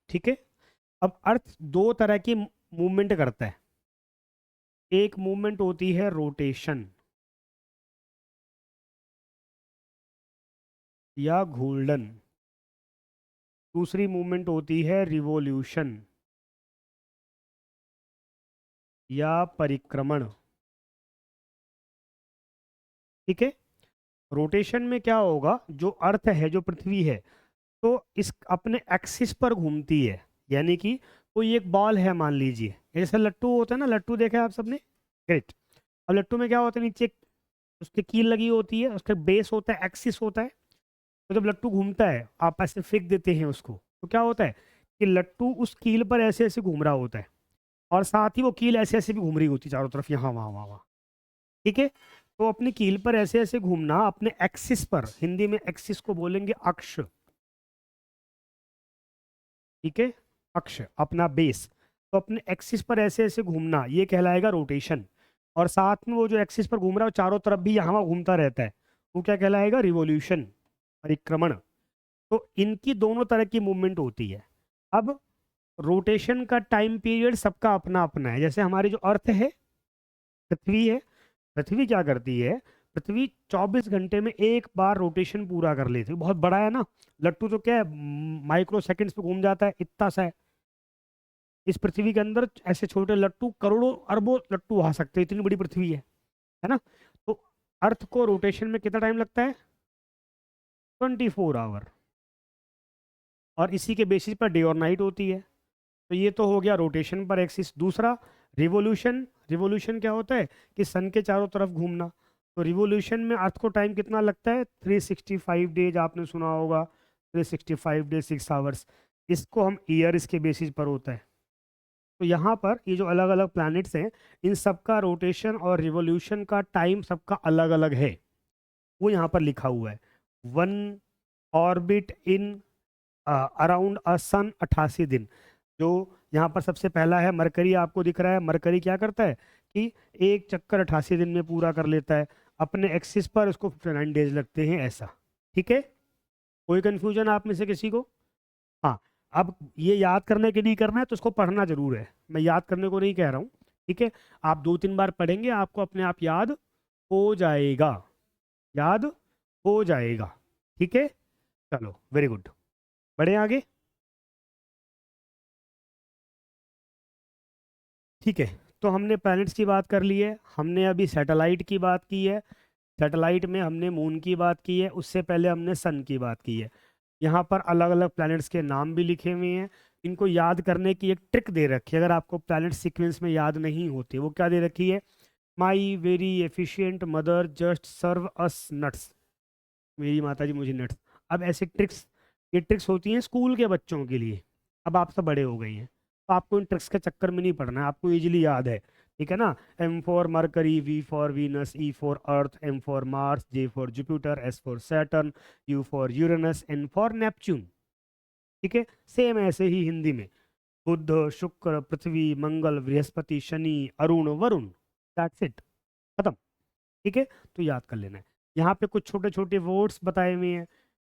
ठीक है। अब अर्थ 2 तरह की मूवमेंट करता है, एक मूवमेंट होती है रोटेशन या घूर्णन, दूसरी मूवमेंट होती है रिवॉल्यूशन या परिक्रमण, ठीक है। रोटेशन में क्या होगा, जो अर्थ है, जो पृथ्वी है, तो इस अपने एक्सिस पर घूमती है, यानी कि कोई एक बॉल है मान लीजिए, जैसे लट्टू होता है ना, लट्टू देखा है आप सबने, ग्रेट। अब लट्टू में क्या होता है, नीचे उसकी कील लगी होती है, उसका बेस होता है, एक्सिस होता है। तो जब लट्टू घूमता है, आप ऐसे फेंक देते हैं उसको, तो क्या होता है कि लट्टू उस कील पर ऐसे ऐसे घूम रहा होता है, और साथ ही वो कील ऐसे ऐसे भी घूम रही होती है चारों तरफ, यहाँ वहाँ वहाँ वहाँ, ठीक है। तो अपनी कील पर ऐसे ऐसे घूमना, अपने एक्सिस पर, हिंदी में एक्सिस को बोलेंगे अक्ष, ठीक है, अक्ष अपना बेस, तो अपने एक्सिस पर ऐसे ऐसे घूमना ये कहलाएगा रोटेशन। और साथ में वो जो एक्सिस पर घूम रहा है वो चारों तरफ भी यहाँ वहाँ घूमता रहता है, वो क्या कहलाएगा रिवॉल्यूशन, परिक्रमण। तो इनकी दोनों तरह की मूवमेंट होती है। अब रोटेशन का टाइम पीरियड सबका अपना अपना है। जैसे हमारी जो अर्थ है, पृथ्वी है, पृथ्वी क्या करती है, पृथ्वी 24 घंटे में एक बार रोटेशन पूरा कर लेती है। बहुत बड़ा है ना, लट्टू तो क्या है माइक्रो सेकंड्स पे घूम जाता है, इतना सा है। इस पृथ्वी के अंदर ऐसे छोटे लट्टू करोड़ों अरबों लट्टू आ सकते हैं, इतनी बड़ी पृथ्वी है ना। तो अर्थ को रोटेशन में कितना टाइम लगता है, 24 आवर, और इसी के बेसिस पर डे और नाइट होती है। तो ये तो हो गया रोटेशन पर एक्सिस। दूसरा रिवोल्यूशन, रिवोल्यूशन क्या होता है कि सन के चारों तरफ घूमना। तो रिवोल्यूशन में अर्थ को टाइम कितना लगता है, 365 डेज, आपने सुना होगा 365 डेज 6 आवर्स। इसको हम ईयर इसके बेसिस पर होता है। तो यहाँ पर ये जो अलग अलग प्लैनेट्स हैं, इन सबका रोटेशन और रिवोल्यूशन का टाइम सबका अलग अलग है, वो यहाँ पर लिखा हुआ है। वन ऑर्बिट इन अराउंड अ सन 88 दिन। जो यहाँ पर सबसे पहला है मरकरी, आपको दिख रहा है, मरकरी क्या करता है कि एक चक्कर 88 दिन में पूरा कर लेता है अपने एक्सिस पर, उसको 59 डेज लगते हैं, ऐसा, ठीक है। कोई कंफ्यूजन आप में से किसी को? हाँ, अब ये याद करने के लिए करना है तो इसको पढ़ना जरूर है, मैं याद करने को नहीं कह रहा हूँ, ठीक है, आप 2-3 बार पढ़ेंगे, आपको अपने आप याद हो जाएगा, याद हो जाएगा। ठीक है, चलो वेरी गुड, बढ़े आगे। ठीक है, तो हमने प्लैनेट्स की बात कर ली है, हमने अभी सैटेलाइट की बात की है, सैटेलाइट में हमने मून की बात की है, उससे पहले हमने सन की बात की है। यहाँ पर अलग अलग प्लैनेट्स के नाम भी लिखे हुए हैं, इनको याद करने की एक ट्रिक दे रखी है, अगर आपको प्लैनेट सीक्वेंस में याद नहीं होते, वो क्या दे रखी है, my very efficient mother just serve us nuts, मेरी माता जी मुझे नट्स। अब ऐसे ट्रिक्स, ये ट्रिक्स होती हैं स्कूल के बच्चों के लिए, अब आप सब बड़े हो गए हैं, तो आपको इन ट्रिक्स के चक्कर में नहीं पड़ना है, आपको इजीली याद है। ठीक है ना, M for Mercury, V for Venus, E for Earth, M for Mars, J for Jupiter, S for Saturn, U for Uranus, N for Neptune. ठीक है, सेम ऐसे ही हिंदी में बुध, शुक्र, पृथ्वी, मंगल, बृहस्पति, शनि, अरुण, वरुण, दैट्स इट, खत्म। ठीक है, तो याद कर लेना है। यहाँ पे कुछ छोटे छोटे वर्ड्स बताए हुए हैं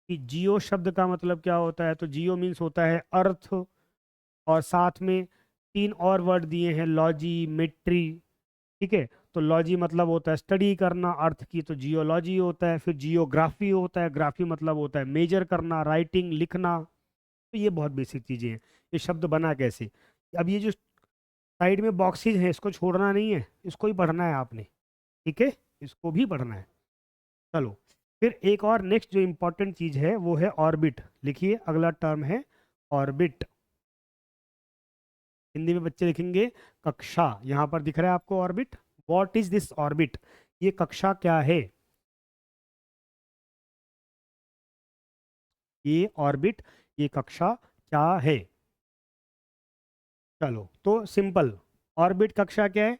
कि जियो शब्द का मतलब क्या होता है, तो जियो मीन्स होता है अर्थ, और साथ में 3 और वर्ड दिए हैं, लॉजी, मिट्री। ठीक है, तो लॉजी मतलब होता है स्टडी करना अर्थ की, तो जियोलॉजी होता है, फिर जियोग्राफी होता है, ग्राफी मतलब होता है मेजर करना, राइटिंग, लिखना। तो ये बहुत बेसिक चीज़ें हैं। ये शब्द बना कैसे, अब ये जो साइड में बॉक्सेज हैं इसको छोड़ना नहीं है, इसको ही पढ़ना है आपने। ठीक है, इसको भी पढ़ना है। चलो, फिर एक और नेक्स्ट जो इम्पोर्टेंट चीज़ है वो है ऑर्बिट। लिखिए, अगला टर्म है ऑर्बिट। हिंदी में बच्चे लिखेंगे कक्षा, यहाँ पर दिख रहा है आपको orbit, what is this orbit, ये कक्षा क्या है, ये ऑर्बिट, ये कक्षा क्या है। चलो, तो सिंपल, ऑर्बिट कक्षा क्या है,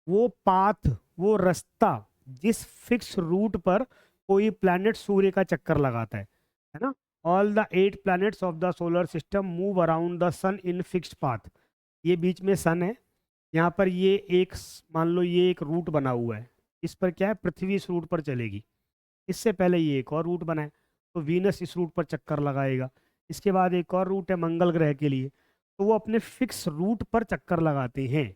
वो पाथ, वो रास्ता जिस फिक्स रूट पर कोई प्लैनेट सूर्य का चक्कर लगाता है ना। All the 8 planets of the solar system move around the sun in fixed path, ये बीच में सन है, यहाँ पर ये एक मान लो ये एक रूट बना हुआ है, इस पर क्या है, पृथ्वी इस रूट पर चलेगी, इससे पहले ये एक और रूट बना है, तो वीनस इस रूट पर चक्कर लगाएगा, इसके बाद एक और रूट है मंगल ग्रह के लिए, तो वो अपने फिक्स रूट पर चक्कर लगाते हैं,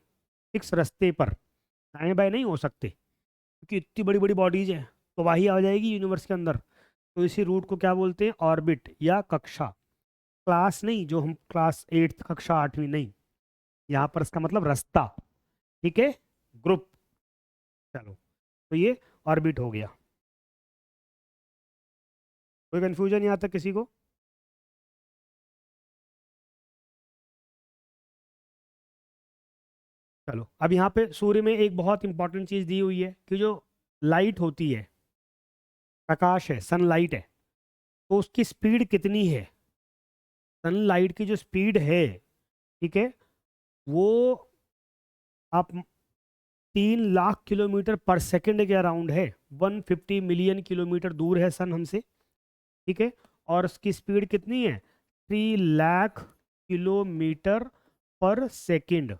फिक्स रास्ते पर, दाएं बाएं नहीं हो सकते, क्योंकि इतनी बड़ी बड़ी बॉडीज है, तो वही आ जाएगी यूनिवर्स के अंदर। तो इसी रूट को क्या बोलते हैं, ऑर्बिट या कक्षा। क्लास नहीं, जो हम क्लास 8 कक्षा 8वीं नहीं, यहाँ पर इसका मतलब रास्ता। ठीक है, ग्रुप। चलो, तो ये ऑर्बिट हो गया, कोई कंफ्यूजन यहाँ तक किसी को। चलो, अब यहाँ पे सूर्य में एक बहुत इंपॉर्टेंट चीज दी हुई है कि जो लाइट होती है, प्रकाश है, सनलाइट है, तो उसकी स्पीड कितनी है, सनलाइट की जो स्पीड है, ठीक है, वो आप 3 लाख किलोमीटर पर सेकंड के अराउंड है, 150 मिलियन किलोमीटर दूर है सन हमसे। ठीक है, और उसकी स्पीड कितनी है, 3 लाख किलोमीटर पर सेकंड,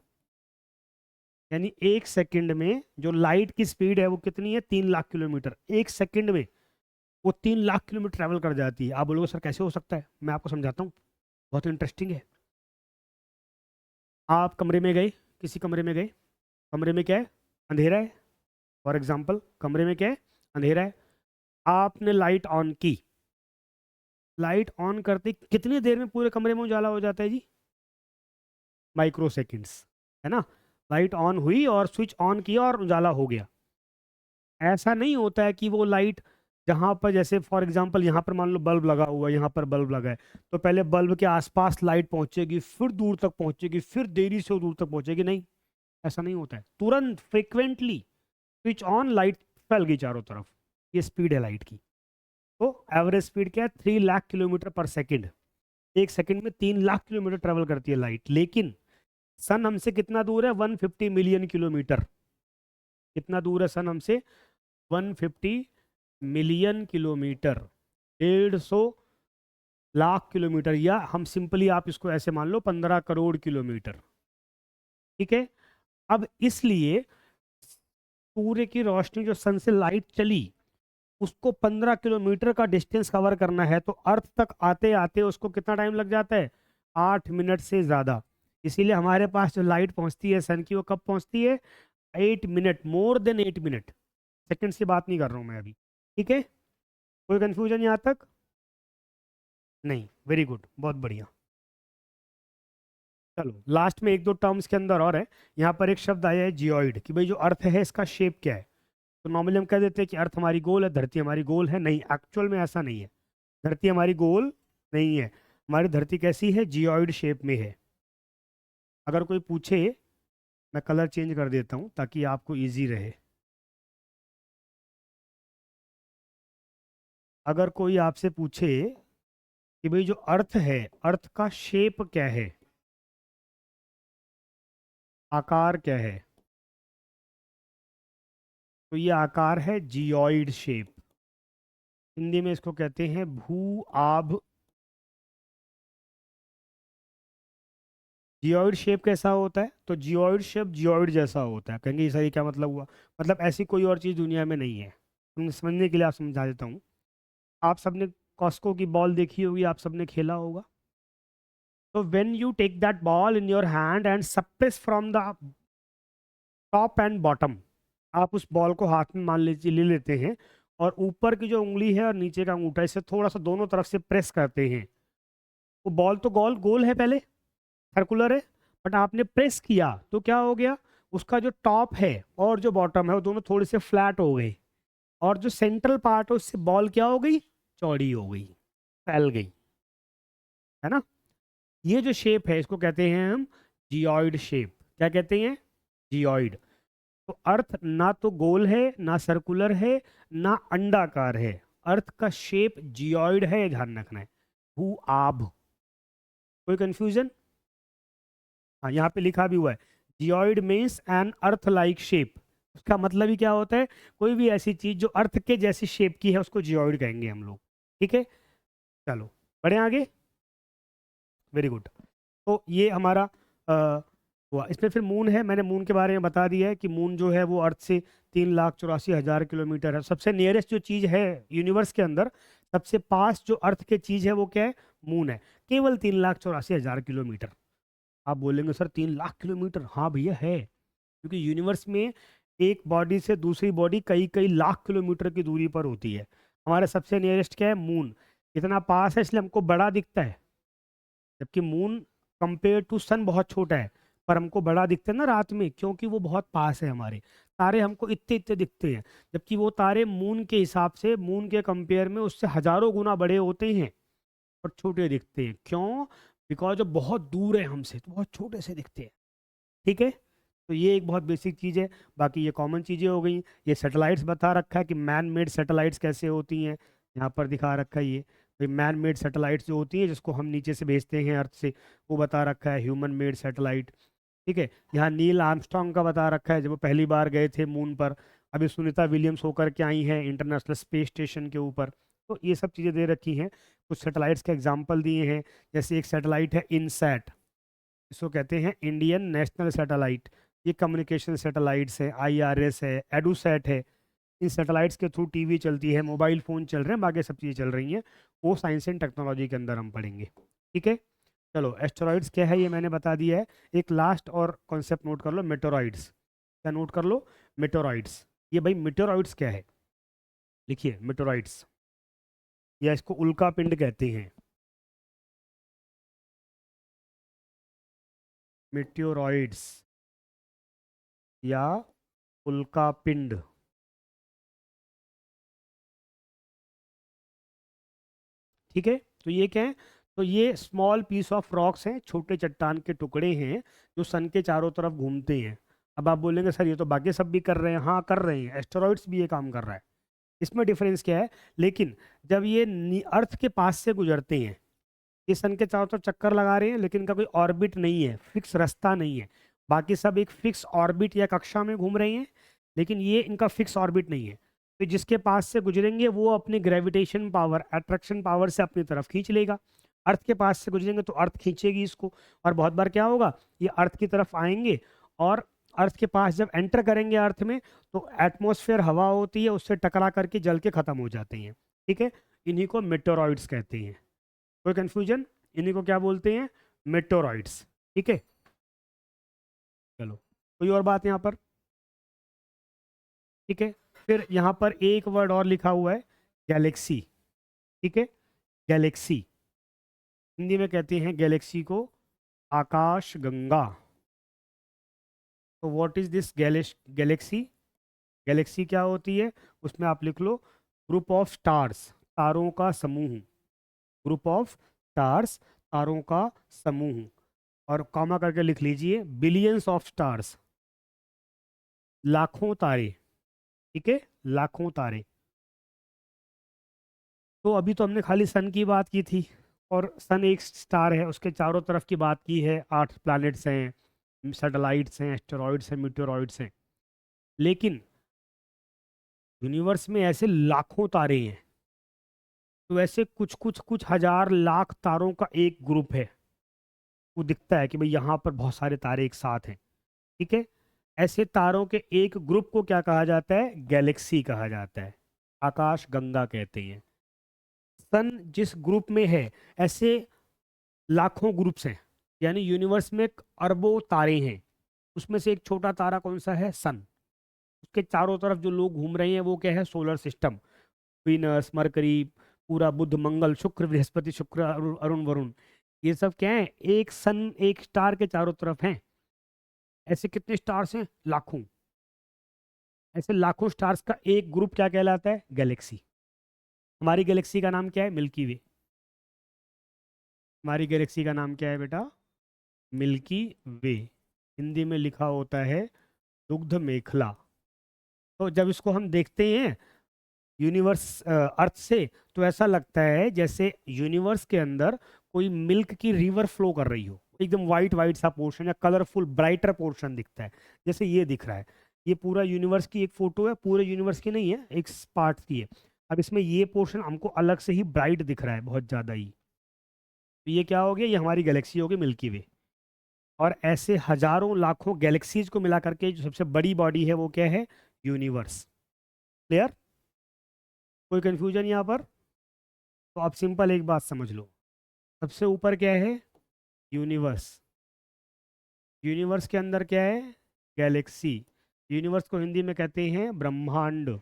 यानी एक सेकंड में जो लाइट की स्पीड है वो कितनी है, 3 लाख किलोमीटर, एक सेकंड में वो 3 लाख किलोमीटर ट्रैवल कर जाती है। आप बोलोगे सर कैसे हो सकता है, मैं आपको समझाता हूँ, बहुत इंटरेस्टिंग है। आप कमरे में गए, किसी कमरे में गए, कमरे में क्या है, अंधेरा है, फॉर एग्जाम्पल कमरे में क्या है, अंधेरा है, आपने लाइट ऑन की, लाइट ऑन करते कितनी देर में पूरे कमरे में उजाला हो जाता है जी, माइक्रो सेकेंड्स, है ना। लाइट ऑन हुई और स्विच ऑन किया और उजाला हो गया। ऐसा नहीं होता है कि वो लाइट जहाँ पर, जैसे फॉर एग्जांपल यहाँ पर मान लो बल्ब लगा हुआ है, यहाँ पर बल्ब लगा है, तो पहले बल्ब के आसपास लाइट पहुंचेगी, फिर दूर तक पहुंचेगी, फिर देरी से दूर तक पहुंचेगी, नहीं, ऐसा नहीं होता है, तुरंत फ्रिक्वेंटली स्विच ऑन, लाइट फैल गई चारों तरफ, ये स्पीड है लाइट की। तो एवरेज स्पीड क्या है, 3 लाख किलोमीटर पर सेकेंड, एक सेकेंड में 3 लाख किलोमीटर ट्रेवल करती है लाइट। लेकिन सन हमसे कितना दूर है, 150 मिलियन किलोमीटर, कितना दूर है सन हमसे, 150 मिलियन किलोमीटर, 150 लाख किलोमीटर, या हम सिंपली आप इसको ऐसे मान लो 15 करोड़ किलोमीटर। ठीक है, अब इसलिए सूर्य की रोशनी जो सन से लाइट चली, उसको 15 किलोमीटर का डिस्टेंस कवर करना है, तो अर्थ तक आते आते उसको कितना टाइम लग जाता है, 8 मिनट से ज्यादा। इसीलिए हमारे पास जो लाइट पहुंचती है सन की, वो कब पहुंचती है? 8 minute, more than 8 minute. Seconds की बात नहीं कर रहा हूँ मैं अभी। ठीक है, कोई कंफ्यूजन यहाँ तक? नहीं, वेरी गुड, बहुत बढ़िया। चलो लास्ट में एक दो टर्म्स के अंदर और है। यहाँ पर एक शब्द आया है जियोइड, कि भाई जो अर्थ है इसका शेप क्या है। तो नॉर्मली हम कह देते हैं कि अर्थ हमारी गोल है, धरती हमारी गोल है। नहीं, एक्चुअल में ऐसा नहीं है। धरती हमारी गोल नहीं है। हमारी धरती कैसी है? जियोइड शेप में है। अगर कोई पूछे, मैं कलर चेंज कर देता हूँ ताकि आपको इजी रहे। अगर कोई आपसे पूछे कि भाई जो अर्थ है, अर्थ का शेप क्या है, आकार क्या है, तो ये आकार है जियोइड शेप। हिंदी में इसको कहते हैं भू आभ। जियोइड शेप कैसा होता है? तो जियोइड शेप जियोइड जैसा होता है। कहेंगे ये सही क्या मतलब हुआ? मतलब ऐसी कोई और चीज़ दुनिया में नहीं है। तुम समझने के लिए आप समझा देता हूँ। आप सबने कॉस्को की बॉल देखी होगी, आप सबने खेला होगा। तो when you take that ball in your hand and suppress from the top and bottom, आप उस बॉल को हाथ में मान लीजिए ले लेते हैं, और ऊपर की जो उंगली है और नीचे का अंगूठा, इसे थोड़ा सा दोनों तरफ से प्रेस करते हैं। वो बॉल तो गोल गोल है, पहले सर्कुलर है, बट आपने प्रेस किया तो क्या हो गया? उसका जो टॉप है और जो बॉटम है वो दोनों थोड़े से फ्लैट हो गए, और जो सेंट्रल पार्ट है उससे बॉल क्या हो गई? चौड़ी हो गई, फैल गई, है ना। ये जो शेप है इसको कहते हैं हम जियोइड शेप। क्या कहते हैं? जियोइड। तो अर्थ ना तो गोल है, ना सर्कुलर है, ना अंडाकार है। अर्थ का शेप जियोइड है, ये ध्यान रखना है। भू आभ। कोई कंफ्यूजन? हाँ, यहाँ पे लिखा भी हुआ है, geoid means an earth like shape. उसका मतलब ही क्या होता है? कोई भी ऐसी चीज जो अर्थ के जैसी शेप की है उसको जियोइड कहेंगे हम लोग। ठीक है, चलो बढ़े आगे। Very good. तो ये हमारा हुआ। इसमें फिर मून है, मैंने मून के बारे में बता दिया है कि मून जो है वो अर्थ से 3,84,000 किलोमीटर है। सबसे नियरेस्ट जो चीज़ है यूनिवर्स के अंदर, सबसे पास जो अर्थ के चीज़ है वो क्या है? मून है। केवल 3,84,000 किलोमीटर। आप बोलेंगे सर 3 लाख किलोमीटर? हाँ भैया है, क्योंकि यूनिवर्स में एक बॉडी से दूसरी बॉडी कई कई लाख किलोमीटर की दूरी पर होती है। हमारा सबसे नियरेस्ट क्या है? मून। इतना पास है इसलिए हमको बड़ा दिखता है, जबकि मून कंपेयर टू सन बहुत छोटा है, पर हमको बड़ा दिखता है ना रात में, क्योंकि वो बहुत पास है हमारे। तारे हमको इतने इतने दिखते हैं, जबकि वो तारे मून के हिसाब से, मून के कंपेयर में उससे हजारों गुना बड़े होते हैं और छोटे दिखते हैं। क्यों? बिकॉज जो बहुत दूर है हमसे तो बहुत छोटे से दिखते हैं। ठीक है, तो ये एक बहुत बेसिक चीज़ है। बाकी ये कॉमन चीज़ें हो गई। ये सैटेलाइट्स बता रखा है कि मैन मेड सैटेलाइट्स कैसे होती हैं, यहाँ पर दिखा रखा है ये। भाई मैन मेड सैटेलाइट्स जो होती हैं जिसको हम नीचे से भेजते हैं अर्थ से, वो बता रखा है ह्यूमन मेड सैटेलाइट। ठीक है, यहाँ नील आर्मस्ट्रॉन्ग का बता रखा है जब वो पहली बार गए थे मून पर। अभी सुनीता विलियम्स होकर के आई हैं इंटरनेशनल स्पेस स्टेशन के ऊपर। तो ये सब चीज़ें दे रखी हैं। कुछ सैटेलाइट्स के एग्जाम्पल दिए हैं, जैसे एक सैटेलाइट है इनसैट, इसको कहते हैं इंडियन नेशनल सैटेलाइट। ये कम्युनिकेशन सैटेलाइट्स है, आईआरएस है, एडुसैट है। इन सैटेलाइट्स के थ्रू टीवी चलती है, मोबाइल फ़ोन चल रहे हैं, बाकी सब चीज़ें चल रही हैं। वो साइंस एंड टेक्नोलॉजी के अंदर हम पढ़ेंगे। ठीक है, चलो एस्टेरॉइड्स क्या है ये मैंने बता दिया है। एक लास्ट और कॉन्सेप्ट नोट कर लो, मेटेरॉइड्स। क्या नोट कर लो? मेटेरॉइड्स। ये भाई मेटेरॉइड्स क्या है? लिखिए मेटेरॉइड्स, या इसको उल्का पिंड कहते हैं। मेटेरॉइड्स या उल्का पिंड। ठीक है, तो ये क्या है? तो ये स्मॉल पीस ऑफ रॉक्स हैं, छोटे चट्टान के टुकड़े हैं जो सन के चारों तरफ घूमते हैं। अब आप बोलेंगे सर ये तो बाकी सब भी कर रहे हैं। हाँ कर रहे हैं, एस्टेरॉइड्स भी ये काम कर रहा है। इसमें डिफरेंस क्या है? लेकिन जब ये अर्थ के पास से गुजरते हैं, ये सन के चारों तरफ चक्कर लगा रहे हैं, लेकिन इनका कोई ऑर्बिट नहीं है, फिक्स रास्ता नहीं है। बाकी सब एक फिक्स ऑर्बिट या कक्षा में घूम रहे हैं, लेकिन ये इनका फिक्स ऑर्बिट नहीं है। तो जिसके पास से गुजरेंगे वो अपनी ग्रेविटेशन पावर, अट्रैक्शन पावर से अपनी तरफ खींच लेगा। अर्थ के पास से गुजरेंगे तो अर्थ खींचेगी इसको, और बहुत बार क्या होगा, ये अर्थ की तरफ आएंगे, और अर्थ के पास जब एंटर करेंगे अर्थ में, तो एटमॉस्फेयर हवा होती है उससे टकरा करके जल के खत्म हो जाते हैं। ठीक है, इन्हीं को मेटेरॉइड्स कहते हैं। कोई कंफ्यूजन? इन्हीं को क्या बोलते हैं? मेटेरॉइड्स। ठीक है, चलो, कोई और बात यहाँ पर? ठीक है, फिर यहाँ पर एक वर्ड और लिखा हुआ है, गैलेक्सी। ठीक है, गैलेक्सी, हिंदी में कहते हैं गैलेक्सी को आकाश गंगा। तो what is this Galaxy? Galaxy क्या होती है? उसमें आप लिख लो ग्रुप ऑफ स्टार्स, तारों का समूह। ग्रुप ऑफ स्टार्स, तारों का समूह। और कॉमा करके लिख लीजिए बिलियंस ऑफ स्टार्स, लाखों तारे। ठीक है, लाखों तारे। तो अभी तो हमने खाली सन की बात की थी, और सन एक स्टार है, उसके चारों तरफ की बात की है, 8 प्लैनेट्स हैं, सैटेलाइट्स हैं, एस्टेरॉइड्स हैं, मीटेरॉइड्स हैं। लेकिन यूनिवर्स में ऐसे लाखों तारे हैं। तो ऐसे कुछ कुछ कुछ हजार लाख तारों का एक ग्रुप है, वो दिखता है कि भाई यहाँ पर बहुत सारे तारे एक साथ हैं। ठीक है, ऐसे तारों के एक ग्रुप को क्या कहा जाता है? गैलेक्सी कहा जाता है, आकाश गंगा कहते हैं। सन जिस ग्रुप में है, ऐसे लाखों ग्रुप्स हैं, यानी यूनिवर्स में अरबों तारे हैं। उसमें से एक छोटा तारा कौन सा है? सन। उसके चारों तरफ जो लोग घूम रहे हैं वो क्या है? Solar system. विनस, मरकरी, पूरा बुध, मंगल, शुक्र, बृहस्पति, शुक्र, अरुण अरुण, वरुण, ये सब क्या है? एक सन, एक स्टार के चारों तरफ हैं। ऐसे कितने स्टार्स हैं? लाखों। ऐसे लाखों स्टार्स का एक ग्रुप क्या कहलाता है? गैलेक्सी। हमारी गैलेक्सी का नाम क्या है? मिल्की वे। हमारी गैलेक्सी का नाम क्या है बेटा? मिल्की वे। हिंदी में लिखा होता है दुग्ध मेखला। तो जब इसको हम देखते हैं यूनिवर्स अर्थ से, तो ऐसा लगता है जैसे यूनिवर्स के अंदर कोई मिल्क की रिवर फ्लो कर रही हो। एकदम वाइट वाइट सा पोर्शन या कलरफुल ब्राइटर पोर्शन दिखता है, जैसे ये दिख रहा है। ये पूरा यूनिवर्स की एक फोटो है, पूरे यूनिवर्स की नहीं है, एक पार्ट की है। अब इसमें ये पोर्शन हमको अलग से ही ब्राइट दिख रहा है, बहुत ज़्यादा ही। तो ये क्या हो गया? ये हमारी गैलेक्सी होगी मिल्की वे। और ऐसे हजारों लाखों गैलेक्सीज को मिला करके जो सबसे बड़ी बॉडी है वो क्या है? यूनिवर्स। क्लियर? कोई कंफ्यूजन यहाँ पर? तो आप सिंपल एक बात समझ लो, सबसे ऊपर क्या है? यूनिवर्स। यूनिवर्स के अंदर क्या है? गैलेक्सी। यूनिवर्स को हिंदी में कहते हैं ब्रह्मांड।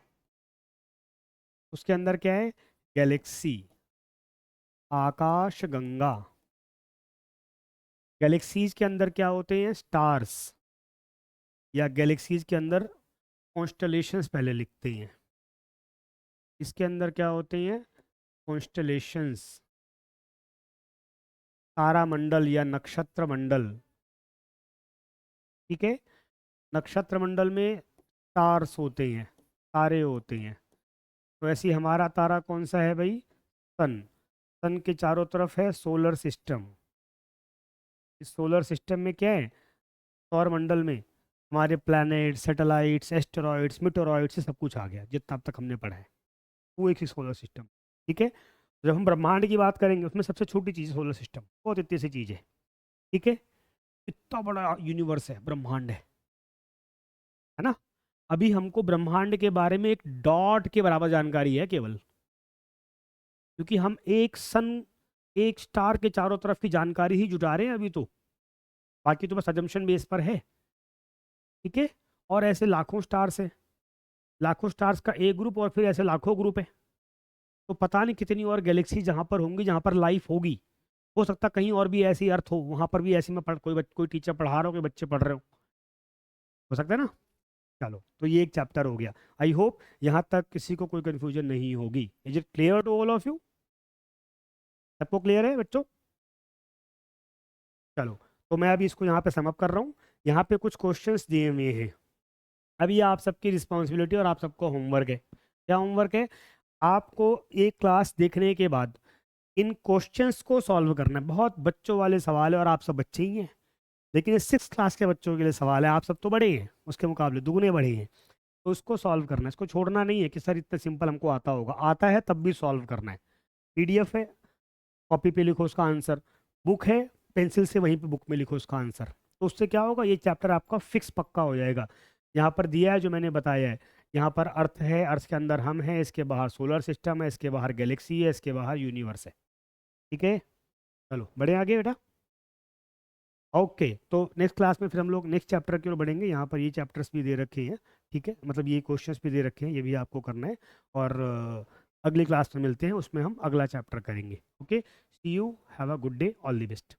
उसके अंदर क्या है? गैलेक्सी, आकाश गंगा। गैलेक्सीज के अंदर क्या होते हैं? स्टार्स। या गैलेक्सीज के अंदर कॉन्स्टलेशंस पहले लिखते हैं। इसके अंदर क्या होते हैं? कॉन्स्टलेशंस, तारा मंडल या नक्षत्र मंडल। ठीक है, नक्षत्र मंडल में स्टार्स होते हैं, तारे होते हैं। तो ऐसे ही हमारा तारा कौन सा है भाई? सन। सन के चारों तरफ है सोलर सिस्टम। इस सोलर सिस्टम में क्या है? सौर मंडल में हमारे प्लैनेट, सैटेलाइट्स, एस्टेरॉइड्स, मीटेरॉइड्स, ये सब कुछ आ गया जितना अब तक हमने पढ़ा है। वो एक ही सोलर सिस्टम। ठीक है, जब हम ब्रह्मांड की बात करेंगे उसमें सबसे छोटी चीज़ सोलर सिस्टम, बहुत इतनी सी चीज़ है। ठीक है, इतना बड़ा यूनिवर्स है, ब्रह्मांड है ना। अभी हमको ब्रह्मांड के बारे में एक डॉट के बराबर जानकारी है केवल, क्योंकि हम एक सन, एक स्टार के चारों तरफ की जानकारी ही जुटा रहे हैं अभी तो। बाकी तो बस अजम्पशन बेस पर है। ठीक है, और ऐसे लाखों स्टार्स हैं, लाखों स्टार्स का एक ग्रुप, और फिर ऐसे लाखों ग्रुप है। तो पता नहीं कितनी और गैलेक्सी जहाँ पर होंगी, जहाँ पर लाइफ होगी। हो सकता है कहीं और भी ऐसी अर्थ हो, वहाँ पर भी ऐसी में पढ़ कोई टीचर पढ़ा रहा हो, कोई बच्चे पढ़ रहे हो सकता है ना। चलो, तो ये एक चैप्टर हो गया। आई होप यहाँ तक किसी को कोई कंफ्यूजन नहीं होगी। Is it clear to all of you? सबको क्लियर है बच्चों? चलो, तो मैं अभी इसको यहाँ पे समअप कर रहा हूँ। यहाँ पे कुछ क्वेश्चंस दिए हुए हैं। अभी ये आप सबकी रिस्पॉन्सिबिलिटी और आप सबको होमवर्क है। क्या होमवर्क है? आपको एक क्लास देखने के बाद इन क्वेश्चंस को सॉल्व करना है। बहुत बच्चों वाले सवाल है और आप सब बच्चे ही हैं, लेकिन ये 6 क्लास के बच्चों के लिए सवाल है। आप सब तो बड़े हैं, उसके मुकाबले दुगने बड़े हैं। तो उसको सॉल्व करना है, इसको छोड़ना नहीं है कि सर इतना सिंपल हमको आता होगा। आता है तब भी सॉल्व करना है। पीडीएफ है, कॉपी पे लिखो उसका आंसर। बुक है, पेंसिल से वहीं पे बुक में लिखो उसका आंसर। तो उससे क्या होगा? ये चैप्टर आपका फिक्स पक्का हो जाएगा। यहाँ पर दिया है जो मैंने बताया है, यहाँ पर अर्थ है, अर्थ के अंदर हम हैं, इसके बाहर सोलर सिस्टम है, इसके बाहर गैलेक्सी है, इसके बाहर यूनिवर्स है। ठीक है, चलो बढ़े आगे बेटा। ओके, तो नेक्स्ट क्लास में फिर हम लोग नेक्स्ट चैप्टर की ओर बढ़ेंगे। यहाँ पर ये चैप्टर्स भी दे रखे हैं, ठीक है, मतलब ये क्वेश्चंस भी दे रखे हैं, ये भी आपको करना है। और अगली क्लास में मिलते हैं, उसमें हम अगला चैप्टर करेंगे। Okay, see you, have a good day, all the best.